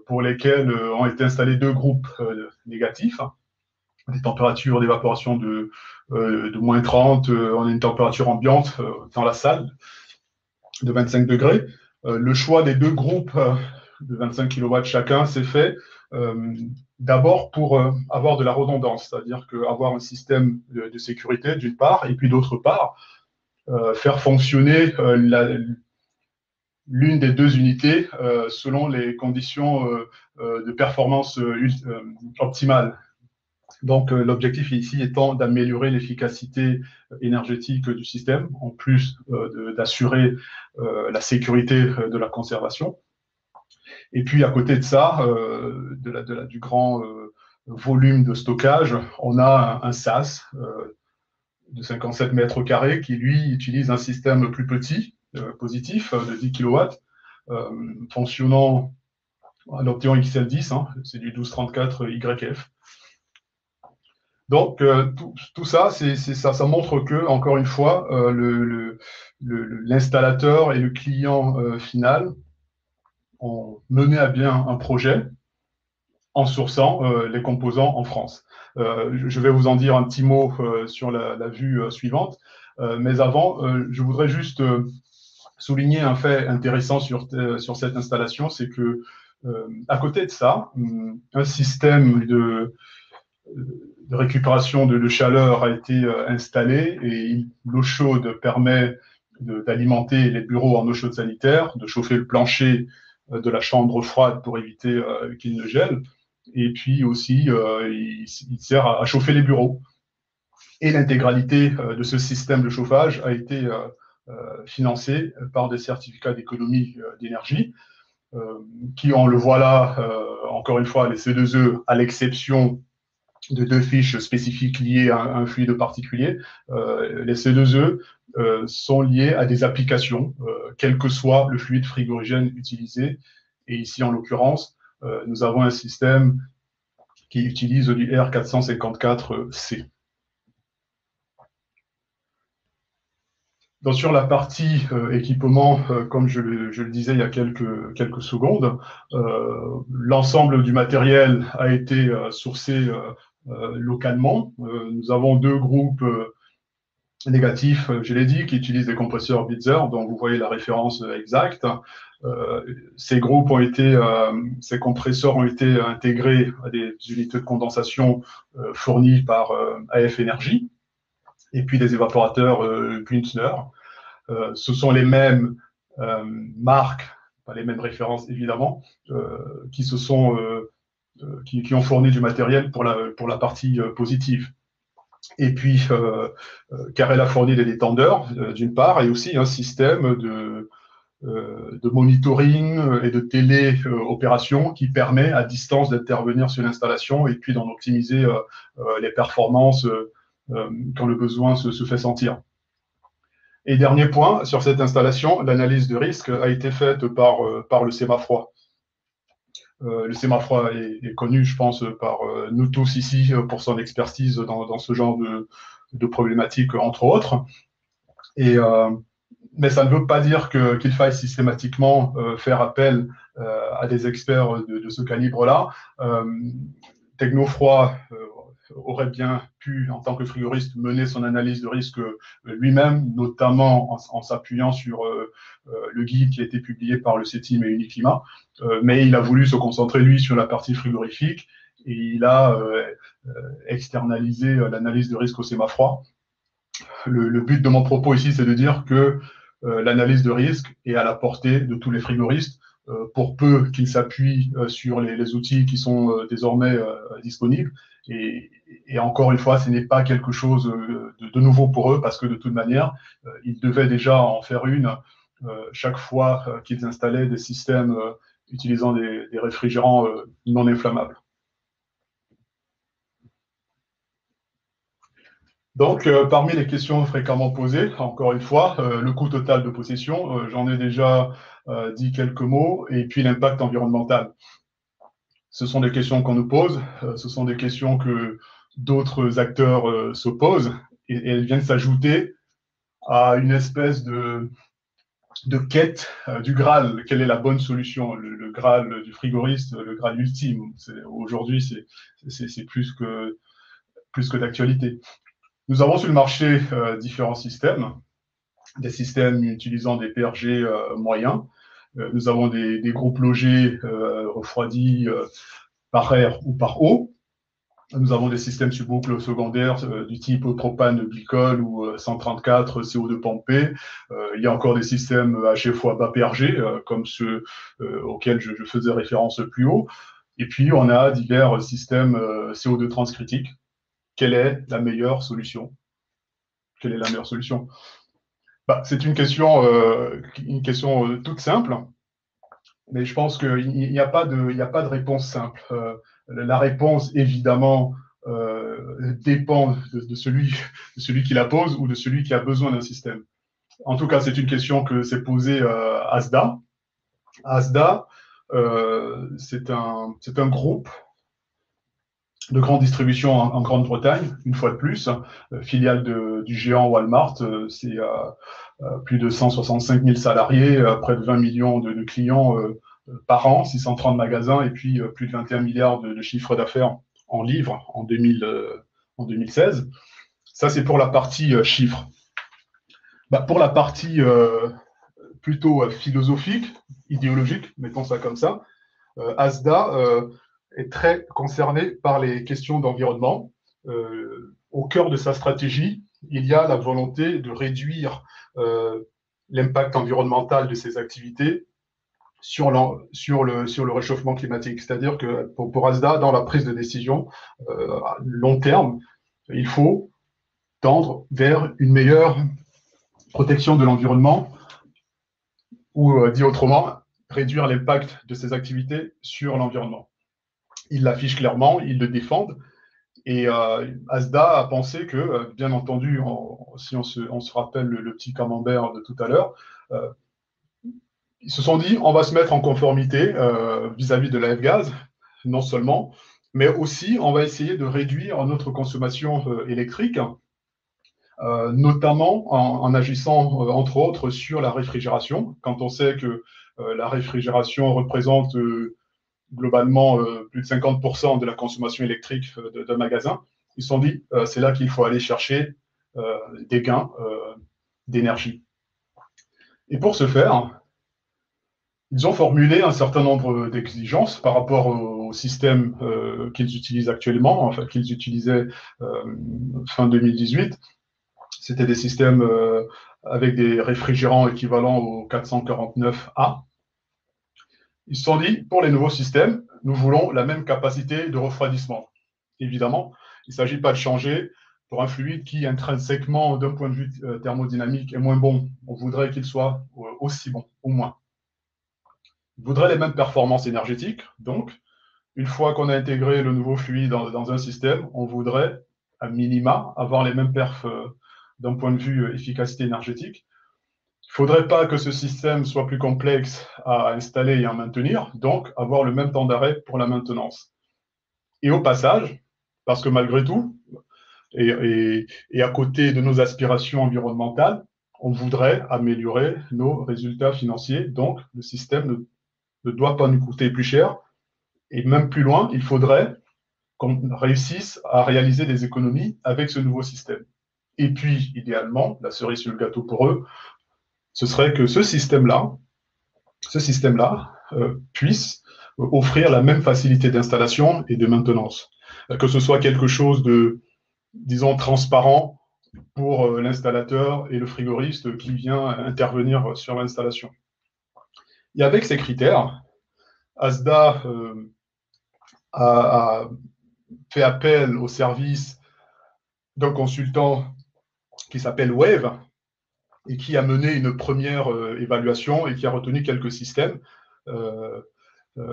pour lesquels ont été installés 2 groupes négatifs, des températures d'évaporation de moins 30, on a une température ambiante dans la salle de 25 degrés. Le choix des 2 groupes de 25 kW chacun s'est fait d'abord pour avoir de la redondance, c'est-à-dire avoir un système de sécurité d'une part, et puis d'autre part, faire fonctionner l'une des 2 unités selon les conditions de performance optimales. Donc l'objectif ici étant d'améliorer l'efficacité énergétique du système, en plus d'assurer la sécurité de la conservation. Et puis à côté de ça, du grand volume de stockage, on a un sas de 57 mètres carrés qui lui utilise un système plus petit, positif, de 10 kW, fonctionnant à l'Opteon XL10, c'est du 1234 YF. Donc tout ça, ça montre que, encore une fois, l'installateur et le client final ont mené à bien un projet en sourçant les composants en France. Je vais vous en dire un petit mot sur la vue suivante, mais avant, je voudrais juste souligner un fait intéressant sur cette installation, c'est que à côté de ça, un système de récupération de chaleur a été installé et l'eau chaude permet d'alimenter les bureaux en eau chaude sanitaire, de chauffer le plancher de la chambre froide pour éviter qu'il ne gèle. Et puis aussi, il sert à chauffer les bureaux. Et l'intégralité de ce système de chauffage a été financée par des certificats d'économie d'énergie, qui, on le voit là, encore une fois, les C2E, à l'exception de 2 fiches spécifiques liées à un fluide particulier, les C2E sont liés à des applications, quel que soit le fluide frigorigène utilisé. Et ici, en l'occurrence, nous avons un système qui utilise du R454C. Donc, sur la partie équipement, comme je le disais il y a quelques secondes, l'ensemble du matériel a été sourcé localement. Nous avons 2 groupes négatif, je l'ai dit, qui utilisent des compresseurs Bitzer, dont vous voyez la référence exacte. Ces groupes ont été, ces compresseurs ont été intégrés à des unités de condensation fournies par AF Energy, et puis des évaporateurs Günzner. Ce sont les mêmes marques, pas les mêmes références évidemment, qui se sont qui ont fourni du matériel pour la partie positive. Et puis, Carrel a fourni des détendeurs, d'une part, et aussi un système de monitoring et de téléopération qui permet à distance d'intervenir sur l'installation et puis d'en optimiser les performances quand le besoin se fait sentir. Et dernier point, sur cette installation, l'analyse de risque a été faite par le CEMA-Froid. Le CEMA-Froid est connu, je pense, par nous tous ici pour son expertise dans ce genre de problématiques, entre autres. Mais ça ne veut pas dire qu'il faille systématiquement faire appel à des experts de ce calibre-là. Technofroid aurait bien pu, en tant que frigoriste, mener son analyse de risque lui-même, notamment en s'appuyant sur le guide qui a été publié par le CETIM et Uniclimat. Mais il a voulu se concentrer, lui, sur la partie frigorifique et il a externalisé l'analyse de risque au CEMA-Froid. Le but de mon propos ici, c'est de dire que l'analyse de risque est à la portée de tous les frigoristes, pour peu qu'ils s'appuient sur les outils qui sont désormais disponibles. Et encore une fois, ce n'est pas quelque chose de nouveau pour eux, parce que de toute manière, ils devaient déjà en faire une chaque fois qu'ils installaient des systèmes utilisant des réfrigérants non inflammables. Donc, parmi les questions fréquemment posées, encore une fois, le coût total de possession, j'en ai déjà dit quelques mots, et puis l'impact environnemental. Ce sont des questions qu'on nous pose, ce sont des questions que d'autres acteurs se posent, et elles viennent s'ajouter à une espèce de quête du Graal. Quelle est la bonne solution? Le Graal du frigoriste, le Graal ultime. Aujourd'hui, c'est plus que d'actualité. Nous avons sur le marché différents systèmes, des systèmes utilisant des PRG moyens. Nous avons des groupes logés refroidis par air ou par eau. Nous avons des systèmes sous boucle secondaires du type propane glycol ou 134 CO2 pompé. Il y a encore des systèmes HFO à bas PRG, comme ceux auxquels je faisais référence plus haut. Et puis, on a divers systèmes CO2 transcritiques. Quelle est la meilleure solution? Quelle est la meilleure solution? C'est une question toute simple, mais je pense qu'il n'y a pas de réponse simple. La réponse, évidemment, dépend de celui qui la pose ou de celui qui a besoin d'un système. En tout cas, c'est une question que s'est posée ASDA. ASDA, c'est un groupe de grande distribution en Grande-Bretagne, une fois de plus, filiale du géant Walmart. C'est plus de 165 000 salariés, près de 20 millions de clients par an, 630 magasins et puis plus de 21 milliards de chiffre d'affaires en livres en 2016. Ça, c'est pour la partie chiffres. Pour la partie plutôt philosophique, idéologique, mettons ça comme ça, ASDA est très concerné par les questions d'environnement. Au cœur de sa stratégie, il y a la volonté de réduire l'impact environnemental de ses activités sur le réchauffement climatique. C'est-à-dire que pour ASDA, dans la prise de décision à long terme, il faut tendre vers une meilleure protection de l'environnement, ou dit autrement, réduire l'impact de ces activités sur l'environnement. Ils l'affichent clairement, ils le défendent. Et ASDA a pensé que, bien entendu, si on se rappelle le petit camembert de tout à l'heure, ils se sont dit, on va se mettre en conformité vis-à-vis de l'AF-Gaz, non seulement, mais aussi on va essayer de réduire notre consommation électrique, notamment en agissant, entre autres, sur la réfrigération. Quand on sait que la réfrigération représente globalement plus de 50% de la consommation électrique d'un magasin, ils se sont dit, c'est là qu'il faut aller chercher des gains d'énergie. Et pour ce faire, ils ont formulé un certain nombre d'exigences par rapport au système qu'ils utilisent actuellement, enfin qu'ils utilisaient fin 2018. C'était des systèmes avec des réfrigérants équivalents au 449A. Ils se sont dit, pour les nouveaux systèmes, nous voulons la même capacité de refroidissement. Évidemment, il ne s'agit pas de changer pour un fluide qui, intrinsèquement, d'un point de vue thermodynamique, est moins bon. On voudrait qu'il soit aussi bon, au moins. On voudrait les mêmes performances énergétiques. Donc, une fois qu'on a intégré le nouveau fluide dans un système, on voudrait, à minima, avoir les mêmes perfs d'un point de vue efficacité énergétique. Il ne faudrait pas que ce système soit plus complexe à installer et à maintenir, donc avoir le même temps d'arrêt pour la maintenance. Et au passage, parce que malgré tout, et à côté de nos aspirations environnementales, on voudrait améliorer nos résultats financiers, donc le système ne doit pas nous coûter plus cher. Et même plus loin, il faudrait qu'on réussisse à réaliser des économies avec ce nouveau système. Et puis, idéalement, la cerise sur le gâteau pour eux, ce serait que ce système-là puisse offrir la même facilité d'installation et de maintenance. Que ce soit quelque chose de, disons, transparent pour l'installateur et le frigoriste qui vient intervenir sur l'installation. Et avec ces critères, ASDA a fait appel au service d'un consultant qui s'appelle Wave et qui a mené une première évaluation et qui a retenu quelques systèmes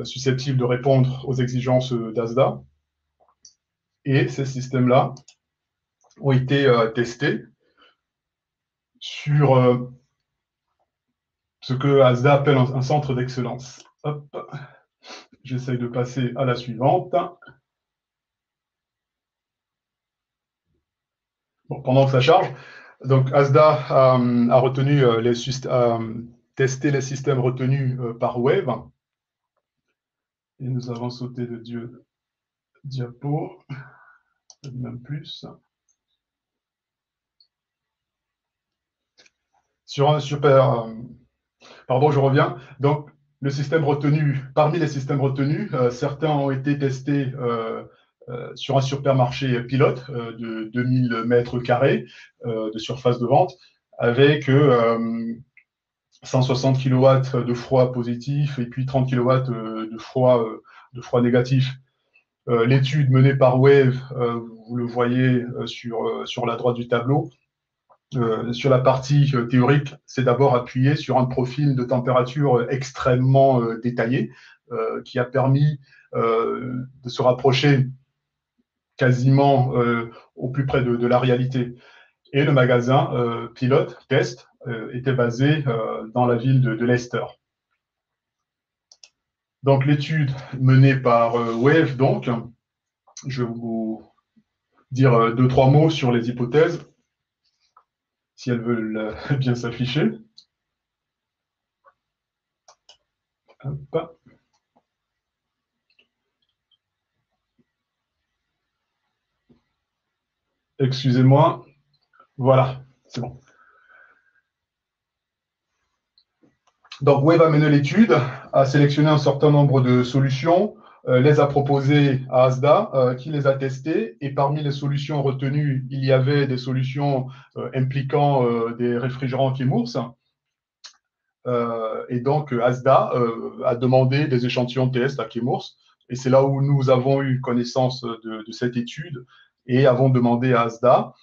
susceptibles de répondre aux exigences d'ASDA. Et ces systèmes-là ont été testés sur ce que ASDA appelle un centre d'excellence. J'essaye de passer à la suivante. Bon, pendant que ça charge, donc ASDA a retenu testé les systèmes retenus par Wave. Et nous avons sauté de diapo, même plus. Sur un super... pardon, je reviens. Donc, le système retenu, parmi les systèmes retenus, certains ont été testés sur un supermarché pilote de 2000 mètres carrés de surface de vente avec 160 kW de froid positif et puis 30 kW de froid négatif. L'étude menée par Wave, vous le voyez sur la droite du tableau, sur la partie théorique, c'est d'abord appuyé sur un profil de température extrêmement détaillé qui a permis de se rapprocher quasiment au plus près de la réalité. Et le magasin pilote, test, était basé dans la ville de Leicester. Donc l'étude menée par Wave, donc, je vais vous dire 2-3 mots sur les hypothèses, si elles veulent bien s'afficher. Hop. Excusez-moi. Voilà, c'est bon. Donc, Wave a mené l'étude, a sélectionné un certain nombre de solutions, les a proposées à ASDA, qui les a testées. Et parmi les solutions retenues, il y avait des solutions impliquant des réfrigérants Chemours. Et donc, ASDA a demandé des échantillons de test à Chemours. Et c'est là où nous avons eu connaissance de cette étude et avons demandé à ASDA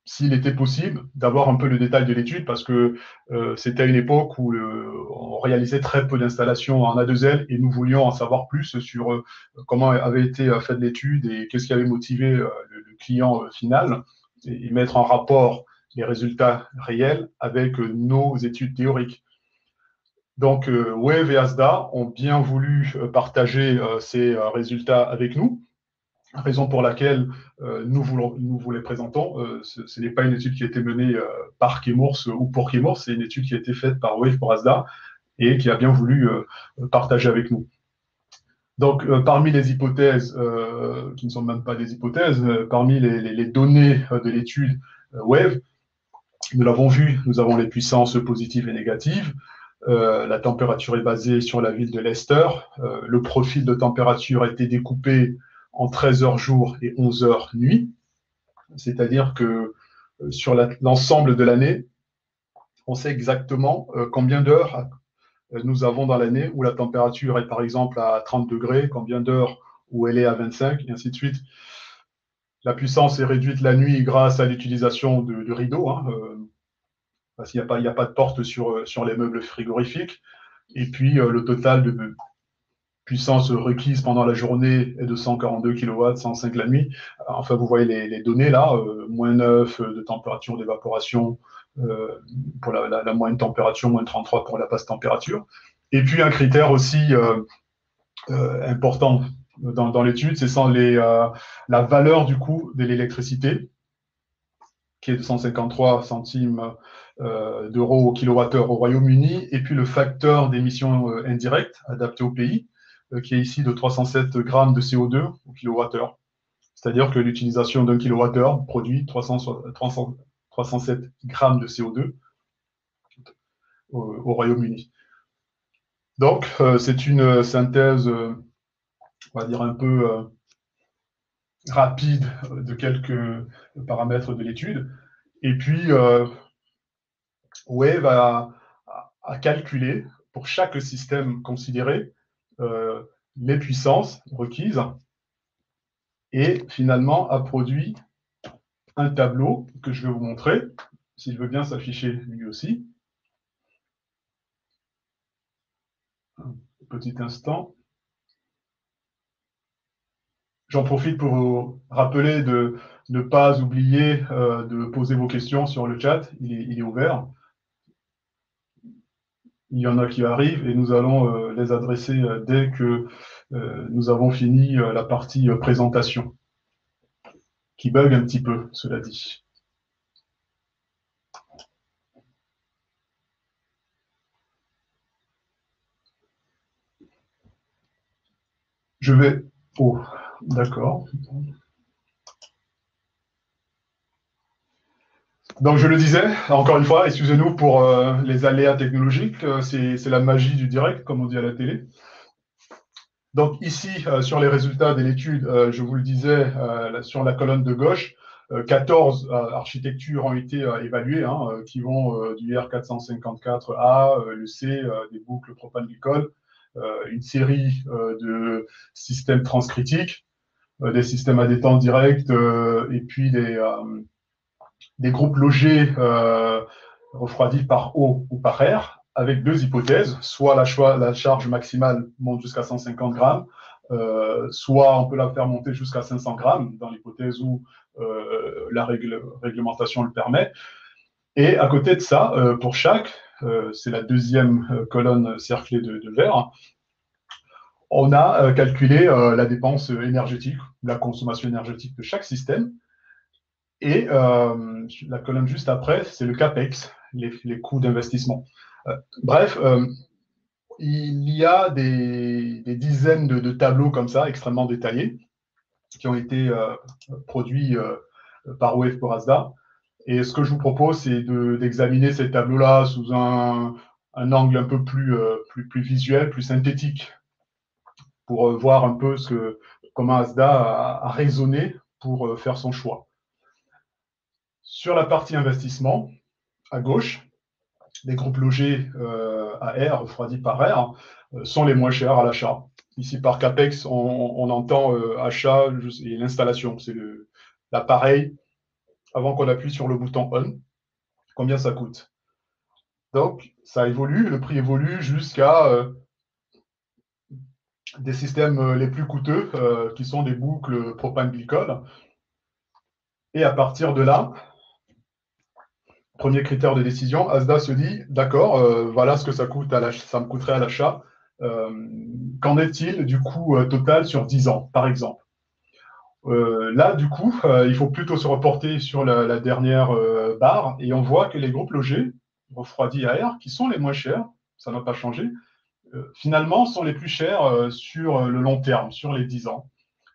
s'il était possible d'avoir un peu le détail de l'étude, parce que c'était à une époque où on réalisait très peu d'installations en A2L et nous voulions en savoir plus sur comment avait été faite l'étude et qu'est-ce qui avait motivé le client final et mettre en rapport les résultats réels avec nos études théoriques. Donc, Wave et ASDA ont bien voulu partager ces résultats avec nous, raison pour laquelle nous vous les présentons. Ce n'est pas une étude qui a été menée par Chemours ou pour Chemours, c'est une étude qui a été faite par Wave pour ASDA et qui a bien voulu partager avec nous. Donc, parmi les hypothèses, qui ne sont même pas des hypothèses, parmi les données de l'étude WAVE, nous l'avons vu, nous avons les puissances positives et négatives. La température est basée sur la ville de Leicester. Le profil de température a été découpé en 13 heures jour et 11 heures nuit. C'est-à-dire que sur l'ensemble de l'année, on sait exactement combien d'heures nous avons dans l'année où la température est par exemple à 30 degrés, combien d'heures où elle est à 25, et ainsi de suite. La puissance est réduite la nuit grâce à l'utilisation de rideaux, hein, parce qu'il n'y a pas de porte sur les meubles frigorifiques. Et puis, le total de puissance requise pendant la journée est de 142 kW, 105 la nuit. Enfin, vous voyez les données là, moins 9 de température d'évaporation pour la moyenne température, moins 33 pour la basse température. Et puis, un critère aussi important dans l'étude, c'est la valeur du coût de l'électricité, qui est de 153 centimes d'euros au kilowattheure au Royaume-Uni, et puis le facteur d'émissions indirectes adapté au pays, qui est ici de 307 grammes de CO2 au kilowattheure. C'est-à-dire que l'utilisation d'un kilowattheure produit 307 grammes de CO2 au Royaume-Uni. Donc, c'est une synthèse, on va dire, un peu rapide de quelques paramètres de l'étude. Et puis, Wave a calculé pour chaque système considéré les puissances requises et finalement a produit un tableau que je vais vous montrer, s'il veut bien s'afficher lui aussi. Un petit instant. J'en profite pour vous rappeler de ne pas oublier de poser vos questions sur le chat, il est ouvert. Il y en a qui arrivent et nous allons les adresser dès que nous avons fini la partie présentation, qui bug un petit peu, cela dit. Je vais... Oh, d'accord. Donc, je le disais, encore une fois, excusez-nous pour les aléas technologiques, c'est la magie du direct, comme on dit à la télé. Donc, ici, sur les résultats de l'étude, je vous le disais, sur la colonne de gauche, 14 architectures ont été évaluées, hein, qui vont du R454A, le C, des boucles propane-glycol, une série de systèmes transcritiques, des systèmes à détente directe, et puis des groupes logés refroidis par eau ou par air, avec deux hypothèses, soit la charge maximale monte jusqu'à 150 grammes, soit on peut la faire monter jusqu'à 500 grammes, dans l'hypothèse où la réglementation le permet. Et à côté de ça, pour chaque, c'est la deuxième colonne cerclée de vert, on a calculé la dépense énergétique, la consommation énergétique de chaque système. Et la colonne juste après, c'est le CAPEX, les coûts d'investissement. Bref, il y a des dizaines de tableaux comme ça, extrêmement détaillés, qui ont été produits par Wave pour ASDA. Et ce que je vous propose, c'est d'examiner ces tableaux-là sous un angle un peu plus visuel, plus synthétique, pour voir un peu comment ASDA a raisonné pour faire son choix. Sur la partie investissement, à gauche, les groupes logés à air, refroidis par air, sont les moins chers à l'achat. Ici, par CAPEX, on entend achat et l'installation. C'est l'appareil avant qu'on appuie sur le bouton ON. Combien ça coûte? Donc, ça évolue, le prix évolue jusqu'à des systèmes les plus coûteux, qui sont des boucles propane-glycol. Et à partir de là, premier critère de décision, ASDA se dit, d'accord, voilà ce que ça coûte ça me coûterait à l'achat. Qu'en est-il du coût total sur 10 ans, par exemple? Là, du coup, il faut plutôt se reporter sur la dernière barre et on voit que les groupes logés, refroidis à air, qui sont les moins chers, ça n'a pas changé, finalement, sont les plus chers sur le long terme, sur les 10 ans.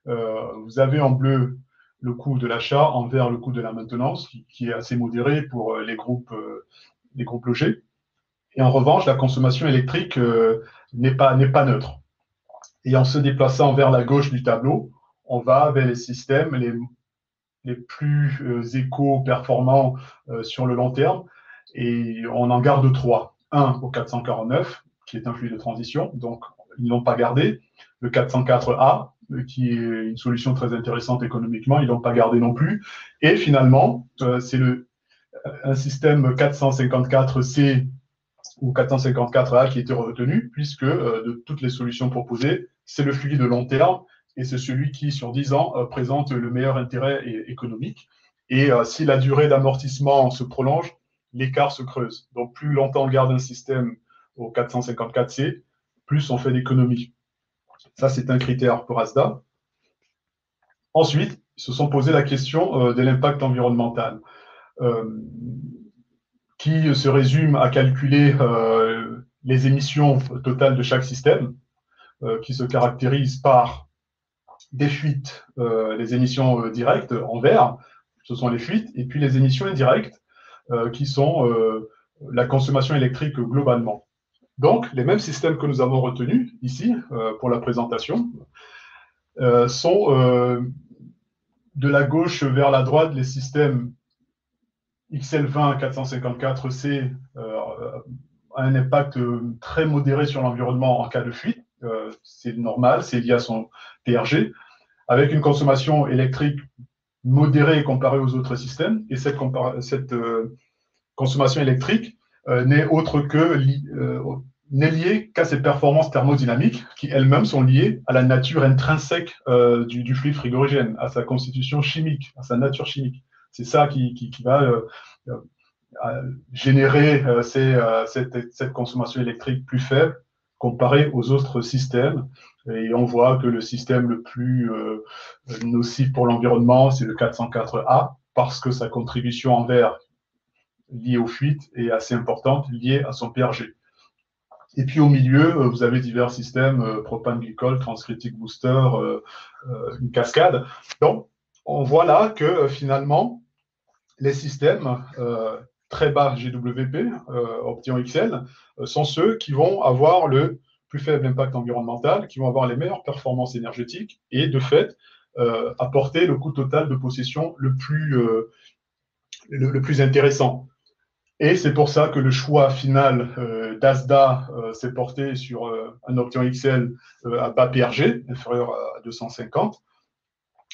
Vous avez en bleu le coût de l'achat, en vert le coût de la maintenance, qui est assez modéré pour les groupes logés. Et en revanche, la consommation électrique n'est pas neutre. Et en se déplaçant vers la gauche du tableau, on va vers les systèmes les plus éco-performants sur le long terme. Et on en garde 3. Un au 449, qui est un flux de transition, donc ils ne l'ont pas gardé. Le 404A, qui est une solution très intéressante économiquement, ils ne l'ont pas gardé non plus. Et finalement, c'est un système 454C ou 454A qui était retenu, puisque de toutes les solutions proposées, c'est le flux de long terme et c'est celui qui, sur 10 ans, présente le meilleur intérêt économique. Et si la durée d'amortissement se prolonge, l'écart se creuse. Donc, plus longtemps on garde un système au 454C, plus on fait d'économies. Ça, c'est un critère pour ASDA. Ensuite, ils se sont posé la question de l'impact environnemental, qui se résume à calculer les émissions totales de chaque système, qui se caractérise par des fuites, les émissions directes en vert, ce sont les fuites, et puis les émissions indirectes, qui sont la consommation électrique globalement. Donc, les mêmes systèmes que nous avons retenus ici pour la présentation sont de la gauche vers la droite les systèmes XL20 454C a un impact très modéré sur l'environnement en cas de fuite. C'est normal, c'est lié à son TRG, avec une consommation électrique modérée comparée aux autres systèmes. Et cette consommation électrique n'est autre que n'est liée qu'à ses performances thermodynamiques, qui elles-mêmes sont liées à la nature intrinsèque du fluide frigorigène, à sa constitution chimique, à sa nature chimique. C'est ça qui va générer cette consommation électrique plus faible comparée aux autres systèmes. Et on voit que le système le plus nocif pour l'environnement, c'est le 404A, parce que sa contribution en vert liée aux fuites est assez importante, liée à son PRG. Et puis au milieu, vous avez divers systèmes, propane-glycol, transcritique booster, une cascade. Donc, on voit là que finalement, les systèmes très bas GWP, Option XL, sont ceux qui vont avoir le plus faible impact environnemental, qui vont avoir les meilleures performances énergétiques et de fait apporter le coût total de possession le plus intéressant. Et c'est pour ça que le choix final d'ASDA s'est porté sur un Option XL à bas PRG, inférieur à 250.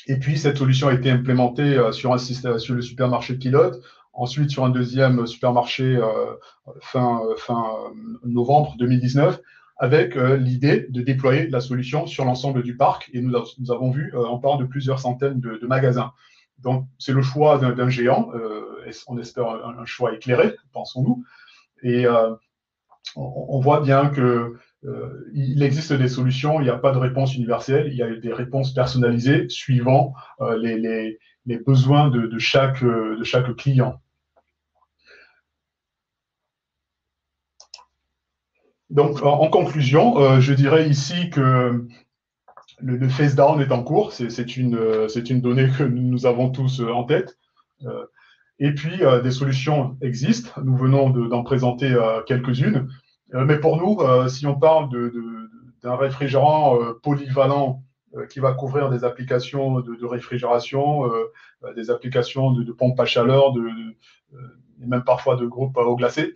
Et puis, cette solution a été implémentée sur le supermarché pilote, ensuite sur un deuxième supermarché fin novembre 2019, avec l'idée de déployer la solution sur l'ensemble du parc. Et nous avons vu, on parle de plusieurs centaines de magasins. Donc, c'est le choix d'un géant, on espère un choix éclairé, pensons-nous. Et on voit bien que il existe des solutions, il n'y a pas de réponse universelle, il y a des réponses personnalisées suivant les besoins de chaque client. Donc, en conclusion, je dirais ici que le phase down est en cours, c'est une donnée que nous avons tous en tête. Et puis, des solutions existent, nous venons d'en présenter quelques-unes. Mais pour nous, si on parle d'un réfrigérant polyvalent qui va couvrir des applications de réfrigération, des applications de pompe à chaleur, et même parfois de groupes à eau glacée,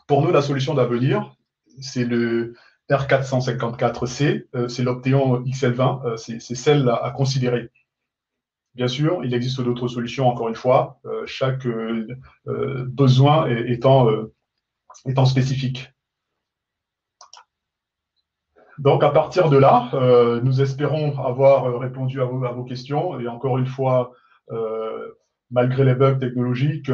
pour nous, la solution d'avenir, c'est le R454C, c'est l'Opteon XL20, c'est celle à considérer. Bien sûr, il existe d'autres solutions, encore une fois, chaque besoin étant spécifique. Donc, à partir de là, nous espérons avoir répondu à vos questions. Et encore une fois, malgré les bugs technologiques,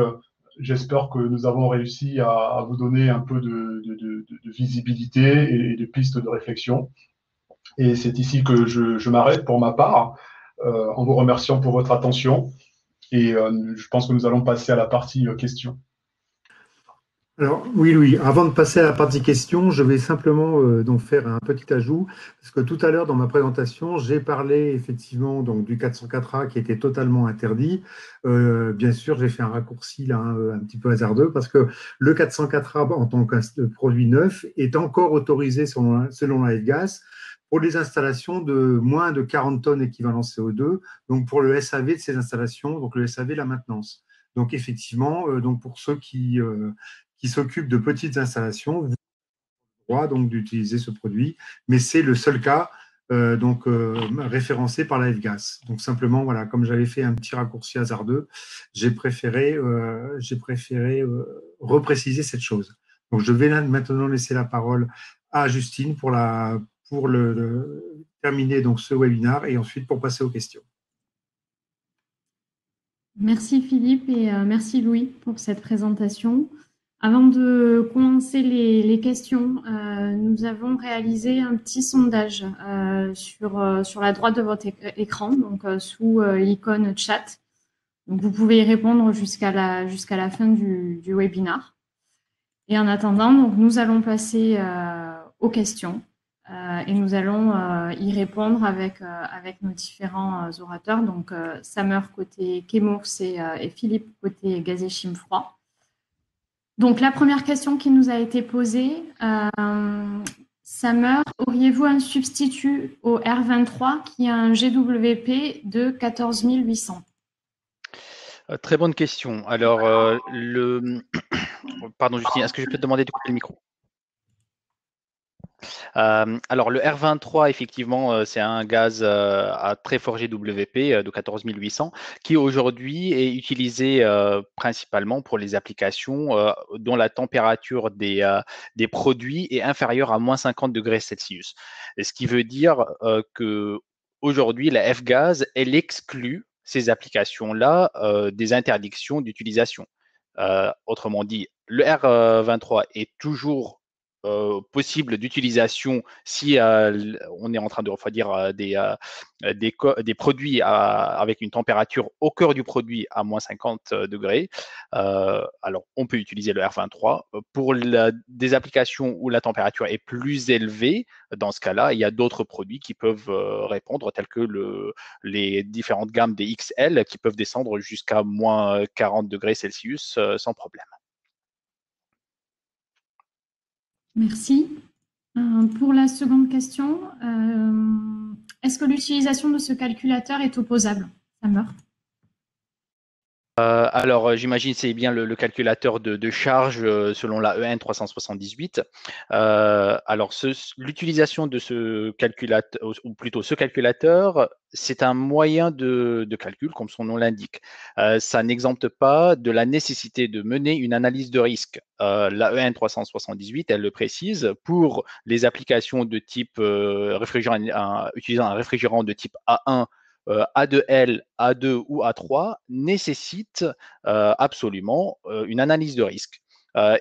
j'espère que nous avons réussi à vous donner un peu de visibilité et de pistes de réflexion. Et c'est ici que je m'arrête pour ma part, en vous remerciant pour votre attention. Et je pense que nous allons passer à la partie questions. Alors, oui, Louis, avant de passer à la partie questions, je vais simplement donc faire un petit ajout, parce que tout à l'heure, dans ma présentation, j'ai parlé effectivement donc, du 404A qui était totalement interdit. Bien sûr, j'ai fait un raccourci là, un petit peu hasardeux, parce que le 404A en tant que produit neuf est encore autorisé selon la FGAS pour les installations de moins de 40 tonnes équivalent CO2, donc pour le SAV de ces installations, donc le SAV, la maintenance. Donc effectivement, donc pour ceux qui s'occupent de petites installations, vous avez le droit donc d'utiliser ce produit, mais c'est le seul cas référencé par la FGAS. Donc simplement, voilà, comme j'avais fait un petit raccourci hasardeux, j'ai préféré repréciser cette chose. Donc je vais maintenant laisser la parole à Justine pour terminer donc ce webinaire et ensuite pour passer aux questions. Merci Philippe et merci Louis pour cette présentation. Avant de commencer les questions, nous avons réalisé un petit sondage sur la droite de votre écran, donc sous l'icône chat. Donc vous pouvez y répondre jusqu'à la fin du webinaire. Et en attendant, donc, nous allons passer aux questions et nous allons y répondre avec nos différents orateurs, donc Samer côté Chemours et Philippe côté Gazet Chimfroid. Donc la première question qui nous a été posée, Samer, auriez-vous un substitut au R23 qui a un GWP de 14 800? Très bonne question. Alors, pardon Justine, est-ce que je peux te demander de couper le micro? Alors, le R23, effectivement, c'est un gaz à très fort GWP de 14 800 qui aujourd'hui est utilisé principalement pour les applications dont la température des produits est inférieure à moins 50 degrés Celsius. Ce qui veut dire que aujourd'hui, la F-Gaz, elle exclut ces applications-là des interdictions d'utilisation. Autrement dit, le R23 est toujours possible d'utilisation si on est en train de refroidir des produits avec une température au cœur du produit à moins 50 degrés. Alors, on peut utiliser le R23. Pour des applications où la température est plus élevée, dans ce cas-là, il y a d'autres produits qui peuvent répondre, tels que les différentes gammes des XL qui peuvent descendre jusqu'à moins 40 degrés Celsius sans problème. Merci. Pour la seconde question, est-ce que l'utilisation de ce calculateur est opposable? Samer? Alors, j'imagine c'est bien le calculateur de charge selon la EN 378. Alors, l'utilisation de ce calculateur, ou plutôt ce calculateur, c'est un moyen de calcul, comme son nom l'indique. Ça n'exempte pas de la nécessité de mener une analyse de risque. La EN 378, elle le précise, pour les applications de type utilisant un réfrigérant de type A1, A2L, A2 ou A3 nécessite absolument une analyse de risque.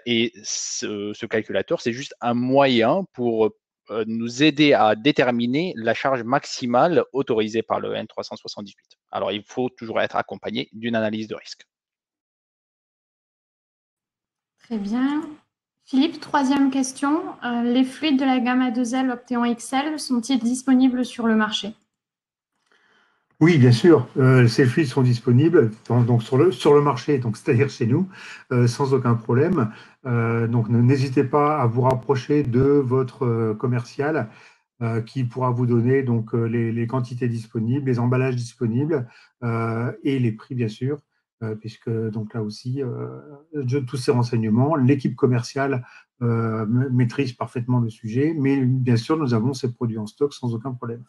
Et ce calculateur, c'est juste un moyen pour nous aider à déterminer la charge maximale autorisée par le N378. Alors, il faut toujours être accompagné d'une analyse de risque. Très bien. Philippe, troisième question. Les fluides de la gamme A2L Opteon XL sont-ils disponibles sur le marché? Oui, bien sûr, ces fluides sont disponibles donc sur le marché, donc c'est-à-dire chez nous, sans aucun problème. Donc n'hésitez pas à vous rapprocher de votre commercial qui pourra vous donner donc les quantités disponibles, les emballages disponibles et les prix bien sûr, puisque donc là aussi tous ces renseignements, l'équipe commerciale maîtrise parfaitement le sujet, mais bien sûr nous avons ces produits en stock sans aucun problème.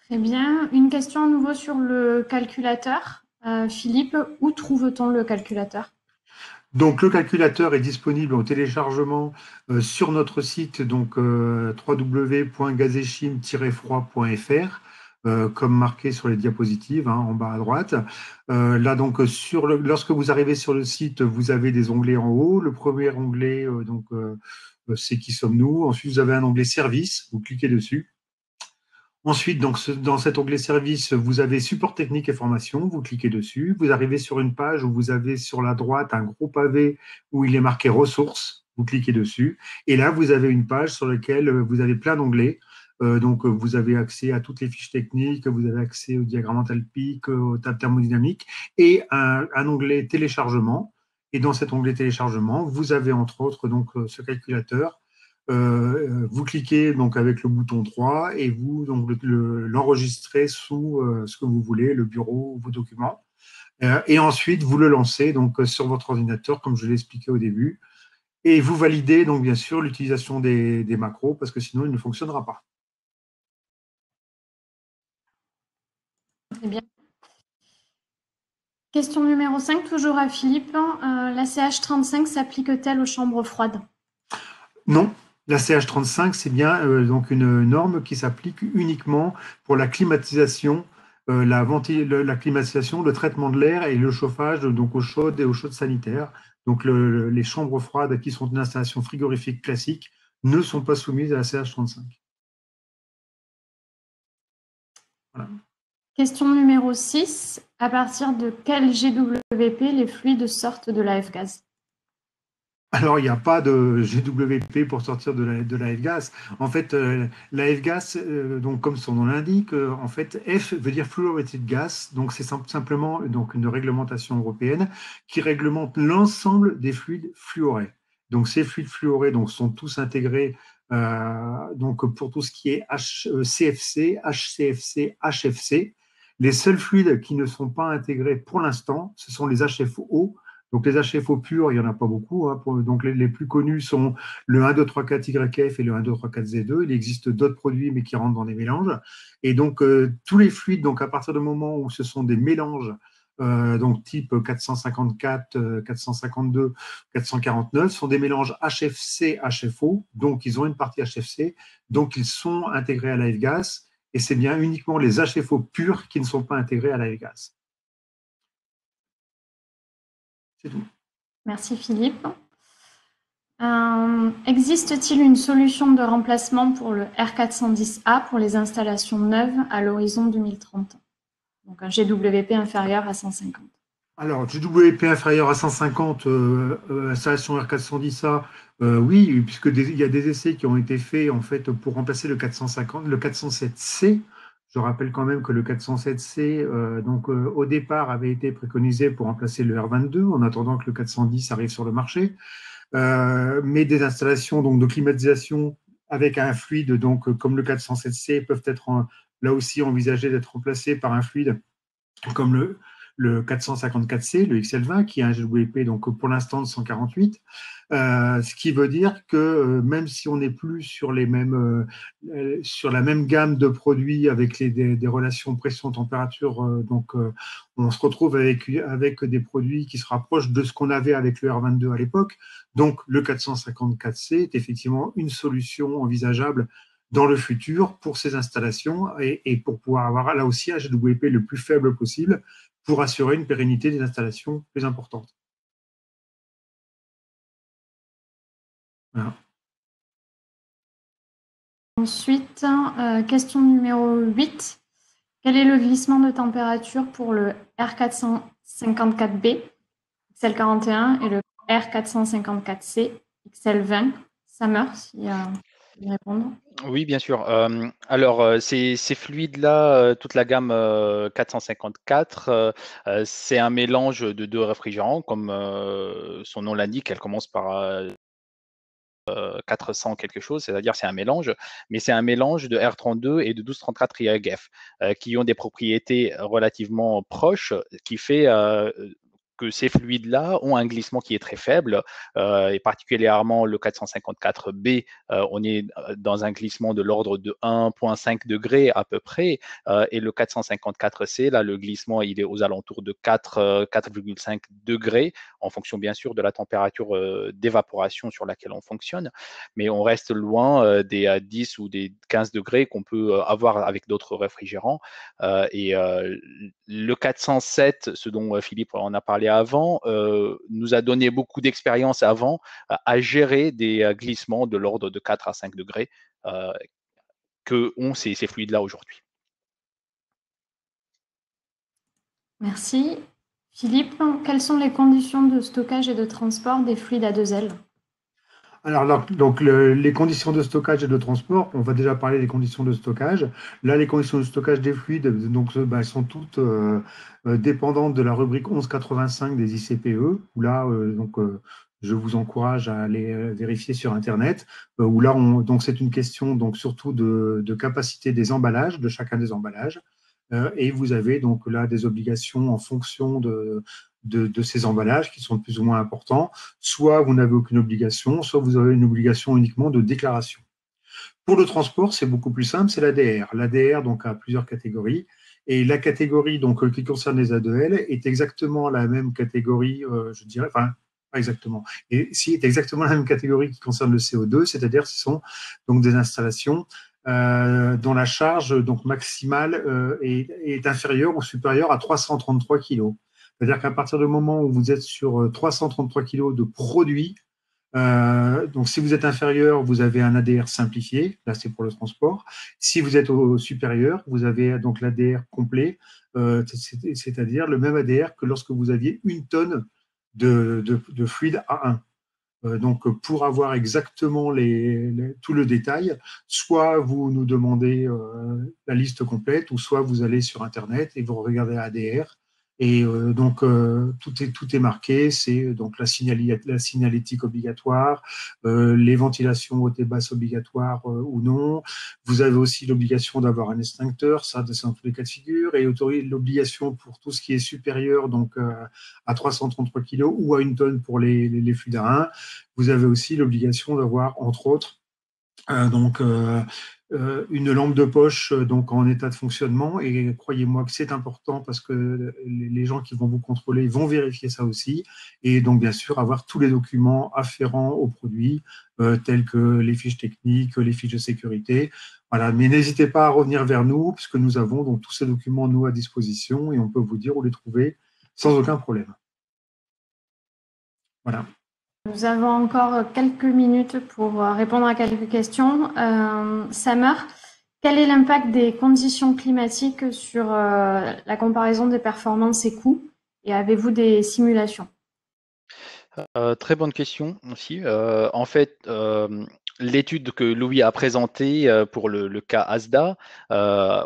Très bien. Une question à nouveau sur le calculateur. Philippe, où trouve-t-on le calculateur? Donc, le calculateur est disponible en téléchargement sur notre site, donc www.gazechim-froid.fr, comme marqué sur les diapositives en bas à droite. Là, donc, lorsque vous arrivez sur le site, vous avez des onglets en haut. Le premier onglet, c'est Qui sommes-nous? Ensuite, vous avez un onglet Service, vous cliquez dessus. Ensuite, donc, dans cet onglet service, vous avez support technique et formation, vous cliquez dessus, vous arrivez sur une page où vous avez sur la droite un gros pavé où il est marqué ressources, vous cliquez dessus, et là, vous avez une page sur laquelle vous avez plein d'onglets. Donc, vous avez accès à toutes les fiches techniques, vous avez accès au diagramme enthalpique, aux tables thermodynamiques, et un onglet téléchargement. Et dans cet onglet téléchargement, vous avez entre autres donc, ce calculateur. Vous cliquez donc avec le bouton 3 et vous donc l'enregistrez sous ce que vous voulez, le bureau, vos documents. Et ensuite, vous le lancez donc sur votre ordinateur, comme je l'ai expliqué au début. Et vous validez donc bien sûr l'utilisation des macros parce que sinon, il ne fonctionnera pas. Très bien. Question numéro 5, toujours à Philippe. La CH35 s'applique-t-elle aux chambres froides? Non, la CH35, c'est bien donc une norme qui s'applique uniquement pour la climatisation, la climatisation, le traitement de l'air et le chauffage donc eau chaude et eau chaude sanitaire. Donc les chambres froides qui sont une installation frigorifique classique ne sont pas soumises à la CH35. Voilà. Question numéro 6. À partir de quel GWP les fluides sortent de la F-gaz? Alors, il n'y a pas de GWP pour sortir de la F-gas. En fait, la F-gas, donc comme son nom l'indique, en fait, F veut dire fluoridated gas. Donc, c'est simplement donc, une réglementation européenne qui réglemente l'ensemble des fluides fluorés. Donc, ces fluides fluorés donc, sont tous intégrés donc, pour tout ce qui est CFC, HCFC, HFC. Les seuls fluides qui ne sont pas intégrés pour l'instant, ce sont les HFO. Donc, les HFO purs, il n'y en a pas beaucoup. Hein. Donc, les plus connus sont le 1, 2, 3, 4 YF et le 1, 2, 3, 4 Z2. Il existe d'autres produits, mais qui rentrent dans les mélanges. Et donc, tous les fluides, donc à partir du moment où ce sont des mélanges, donc type 454, 452, 449, sont des mélanges HFC, HFO. Donc, ils ont une partie HFC. Donc, ils sont intégrés à la F-gas. Et c'est bien uniquement les HFO purs qui ne sont pas intégrés à la F-gas. C'est tout. Merci Philippe. Existe-t-il une solution de remplacement pour le R410A pour les installations neuves à l'horizon 2030? Donc un GWP inférieur à 150. Alors, GWP inférieur à 150, installation R410A, oui, puisque il y a des essais qui ont été faits en fait pour remplacer le 450, le 407C. Je rappelle quand même que le 407C, au départ, avait été préconisé pour remplacer le R22 en attendant que le 410 arrive sur le marché. Mais des installations donc, de climatisation avec un fluide donc, comme le 407C peuvent être là aussi envisagées d'être remplacées par un fluide comme le 454C, le XL20, qui a un GWP donc pour l'instant de 148, ce qui veut dire que même si on n'est plus sur la même gamme de produits avec des relations pression-température, on se retrouve avec des produits qui se rapprochent de ce qu'on avait avec le R22 à l'époque. Donc le 454C est effectivement une solution envisageable dans le futur pour ces installations et pour pouvoir avoir là aussi un GWP le plus faible possible pour assurer une pérennité des installations plus importante. Voilà. Ensuite, question numéro 8. Quel est le glissement de température pour le R454B, XL41 et le R454C, XL20? Summer, s'il y a à répondre. Oui, bien sûr. Alors, ces fluides-là, toute la gamme 454, c'est un mélange de deux réfrigérants, comme son nom l'indique. Elle commence par 400 quelque chose, c'est-à-dire c'est un mélange, mais c'est un mélange de R32 et de 1234 IAGF qui ont des propriétés relativement proches, qui fait que ces fluides-là ont un glissement qui est très faible, et particulièrement le 454B, on est dans un glissement de l'ordre de 1,5 degré à peu près, et le 454C, là, le glissement, il est aux alentours de 4,5 degrés, en fonction bien sûr de la température d'évaporation sur laquelle on fonctionne, mais on reste loin des 10 ou des 15 degrés qu'on peut avoir avec d'autres réfrigérants. Et le 407, ce dont Philippe en a parlé avant, nous a donné beaucoup d'expérience avant à gérer des glissements de l'ordre de 4 à 5 degrés que ont ces fluides-là aujourd'hui. Merci. Philippe, quelles sont les conditions de stockage et de transport des fluides à 2L? Alors, donc les conditions de stockage et de transport, on va déjà parler des conditions de stockage. Là, les conditions de stockage des fluides, donc, elles sont toutes dépendantes de la rubrique 1185 des ICPE, où là, je vous encourage à aller vérifier sur Internet, où là, donc c'est une question donc surtout de capacité des emballages, de chacun des emballages. Et vous avez donc là des obligations en fonction de ces emballages qui sont plus ou moins importants. Soit vous n'avez aucune obligation, soit vous avez une obligation uniquement de déclaration. Pour le transport, c'est beaucoup plus simple, c'est l'ADR. L'ADR donc a plusieurs catégories. Et la catégorie donc qui concerne les A2L est exactement la même catégorie, je dirais, enfin pas exactement. Et si est exactement la même catégorie qui concerne le CO2, c'est-à-dire ce sont donc des installations dont la charge donc maximale est inférieure ou supérieure à 333 kg. C'est-à-dire qu'à partir du moment où vous êtes sur 333 kg de produits, donc, si vous êtes inférieur, vous avez un ADR simplifié. Là, c'est pour le transport. Si vous êtes au supérieur, vous avez donc l'ADR complet, c'est-à-dire le même ADR que lorsque vous aviez 1 tonne de fluide A1. Donc, pour avoir exactement tout le détail, soit vous nous demandez la liste complète, ou soit vous allez sur Internet et vous regardez ADR. Et donc, tout est marqué. C'est donc la signalétique obligatoire, les ventilations haute et basse obligatoires ou non. Vous avez aussi l'obligation d'avoir un extincteur, ça, c'est dans tous les cas de figure, et l'obligation pour tout ce qui est supérieur donc, à 333 kg ou à 1 tonne pour les fluides à 1. Vous avez aussi l'obligation d'avoir, entre autres, donc une lampe de poche donc en état de fonctionnement. Et croyez-moi que c'est important parce que les gens qui vont vous contrôler vont vérifier ça aussi. Et donc, bien sûr, avoir tous les documents afférents au produit, tels que les fiches techniques, les fiches de sécurité. Voilà. Mais n'hésitez pas à revenir vers nous, puisque nous avons donc tous ces documents, nous, à disposition, et on peut vous dire où les trouver sans aucun problème. Voilà. Nous avons encore quelques minutes pour répondre à quelques questions. Summer, quel est l'impact des conditions climatiques sur la comparaison des performances et coûts? Et avez-vous des simulations? Très bonne question aussi. En fait, l'étude que Louis a présentée pour le cas ASDA,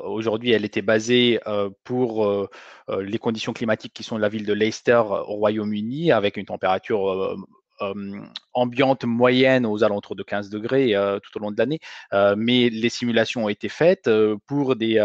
aujourd'hui, elle était basée pour les conditions climatiques qui sont de la ville de Leicester au Royaume-Uni, avec une température ambiante moyenne aux alentours de 15 degrés tout au long de l'année. Mais les simulations ont été faites pour des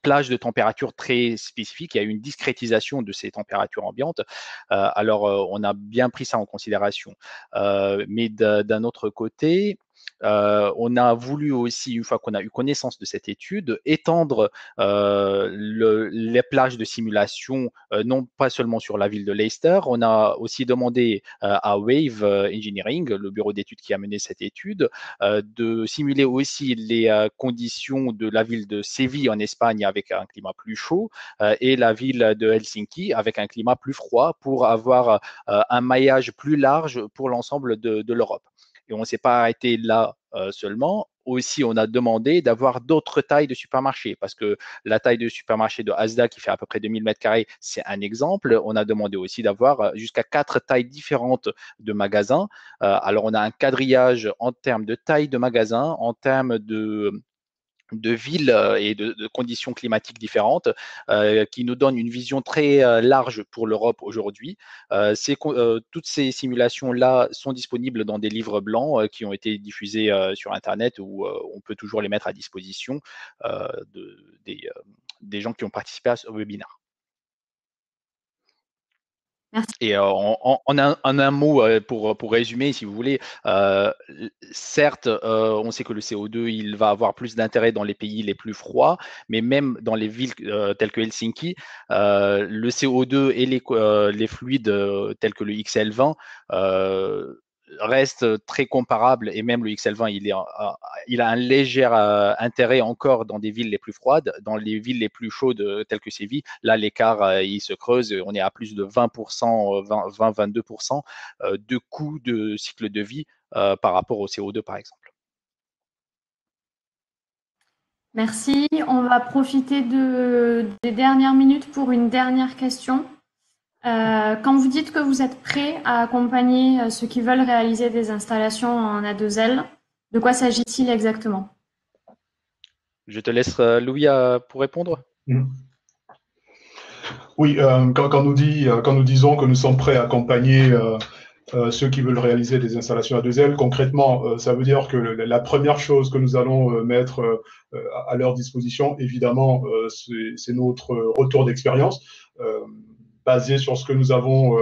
plages de température très spécifiques. Il y a eu une discrétisation de ces températures ambiantes. Alors, on a bien pris ça en considération. Mais d'un autre côté, on a voulu aussi, une fois qu'on a eu connaissance de cette étude, étendre les plages de simulation, non pas seulement sur la ville de Leicester. On a aussi demandé à Wave Engineering, le bureau d'études qui a mené cette étude, de simuler aussi les conditions de la ville de Séville en Espagne avec un climat plus chaud et la ville de Helsinki avec un climat plus froid pour avoir un maillage plus large pour l'ensemble de l'Europe. Et on ne s'est pas arrêté là seulement. Aussi, on a demandé d'avoir d'autres tailles de supermarchés parce que la taille de supermarché de Asda qui fait à peu près 2000 mètres carrés, c'est un exemple. On a demandé aussi d'avoir jusqu'à 4 tailles différentes de magasins. Alors, on a un quadrillage en termes de taille de magasin, en termes de villes et de conditions climatiques différentes qui nous donnent une vision très large pour l'Europe aujourd'hui. Toutes ces simulations-là sont disponibles dans des livres blancs qui ont été diffusés sur Internet où on peut toujours les mettre à disposition des gens qui ont participé à ce webinaire. Merci. Et en un mot, pour résumer, si vous voulez, certes, on sait que le CO2, il va avoir plus d'intérêt dans les pays les plus froids, mais même dans les villes telles que Helsinki, le CO2 et les fluides tels que le XL20 restent très comparables, et même le XL20, il a un léger intérêt encore dans des villes les plus froides. Dans les villes les plus chaudes telles que Séville, là, l'écart, il se creuse. On est à plus de 20%, 20-22% de coût de cycle de vie par rapport au CO2, par exemple. Merci. On va profiter des dernières minutes pour une dernière question. Quand vous dites que vous êtes prêt à accompagner ceux qui veulent réaliser des installations en A2L, de quoi s'agit-il exactement? Je te laisse, Louis, pour répondre. Oui, quand nous disons que nous sommes prêts à accompagner ceux qui veulent réaliser des installations à 2L, concrètement, ça veut dire que la première chose que nous allons mettre à leur disposition, évidemment, c'est notre retour d'expérience basé sur ce que nous avons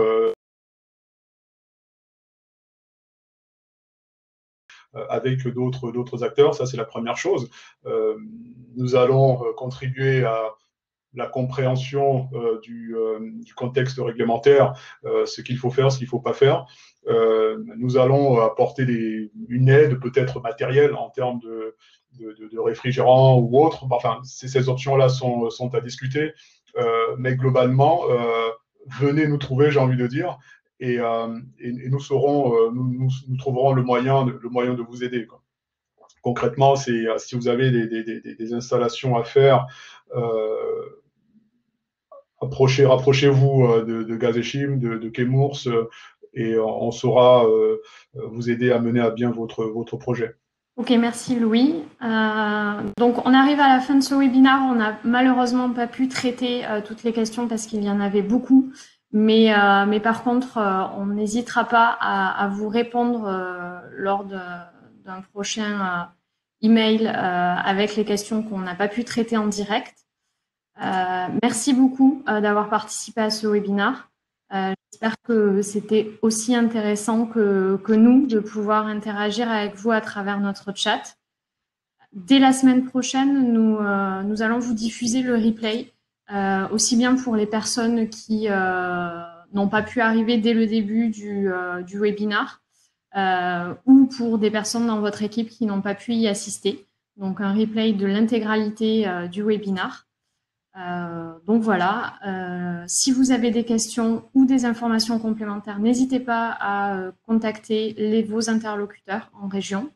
avec d'autres acteurs. Ça, c'est la première chose. Nous allons contribuer à la compréhension du contexte réglementaire, ce qu'il faut faire, ce qu'il ne faut pas faire. Nous allons apporter une aide peut-être matérielle en termes de réfrigérants ou autres. Enfin, ces options-là sont à discuter. Mais globalement, venez nous trouver, j'ai envie de dire, et nous trouverons le moyen de vous aider, quoi. Concrètement, si vous avez des installations à faire, rapprochez-vous de Gazeshim, de Chemours, et on saura vous aider à mener à bien votre projet. Ok, merci Louis. Donc on arrive à la fin de ce webinaire. On n'a malheureusement pas pu traiter toutes les questions parce qu'il y en avait beaucoup. Mais par contre, on n'hésitera pas à vous répondre lors d'un prochain email avec les questions qu'on n'a pas pu traiter en direct. Merci beaucoup d'avoir participé à ce webinaire. J'espère que c'était aussi intéressant que nous de pouvoir interagir avec vous à travers notre chat. Dès la semaine prochaine, nous allons vous diffuser le replay, aussi bien pour les personnes qui n'ont pas pu arriver dès le début du webinaire, ou pour des personnes dans votre équipe qui n'ont pas pu y assister. Donc un replay de l'intégralité du webinaire. Donc voilà, si vous avez des questions ou des informations complémentaires, n'hésitez pas à contacter vos interlocuteurs en région.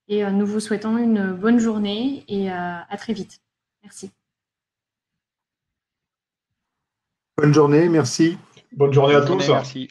Et nous vous souhaitons une bonne journée et à très vite. Merci. Bonne journée, merci. Bonne journée à tous. Merci.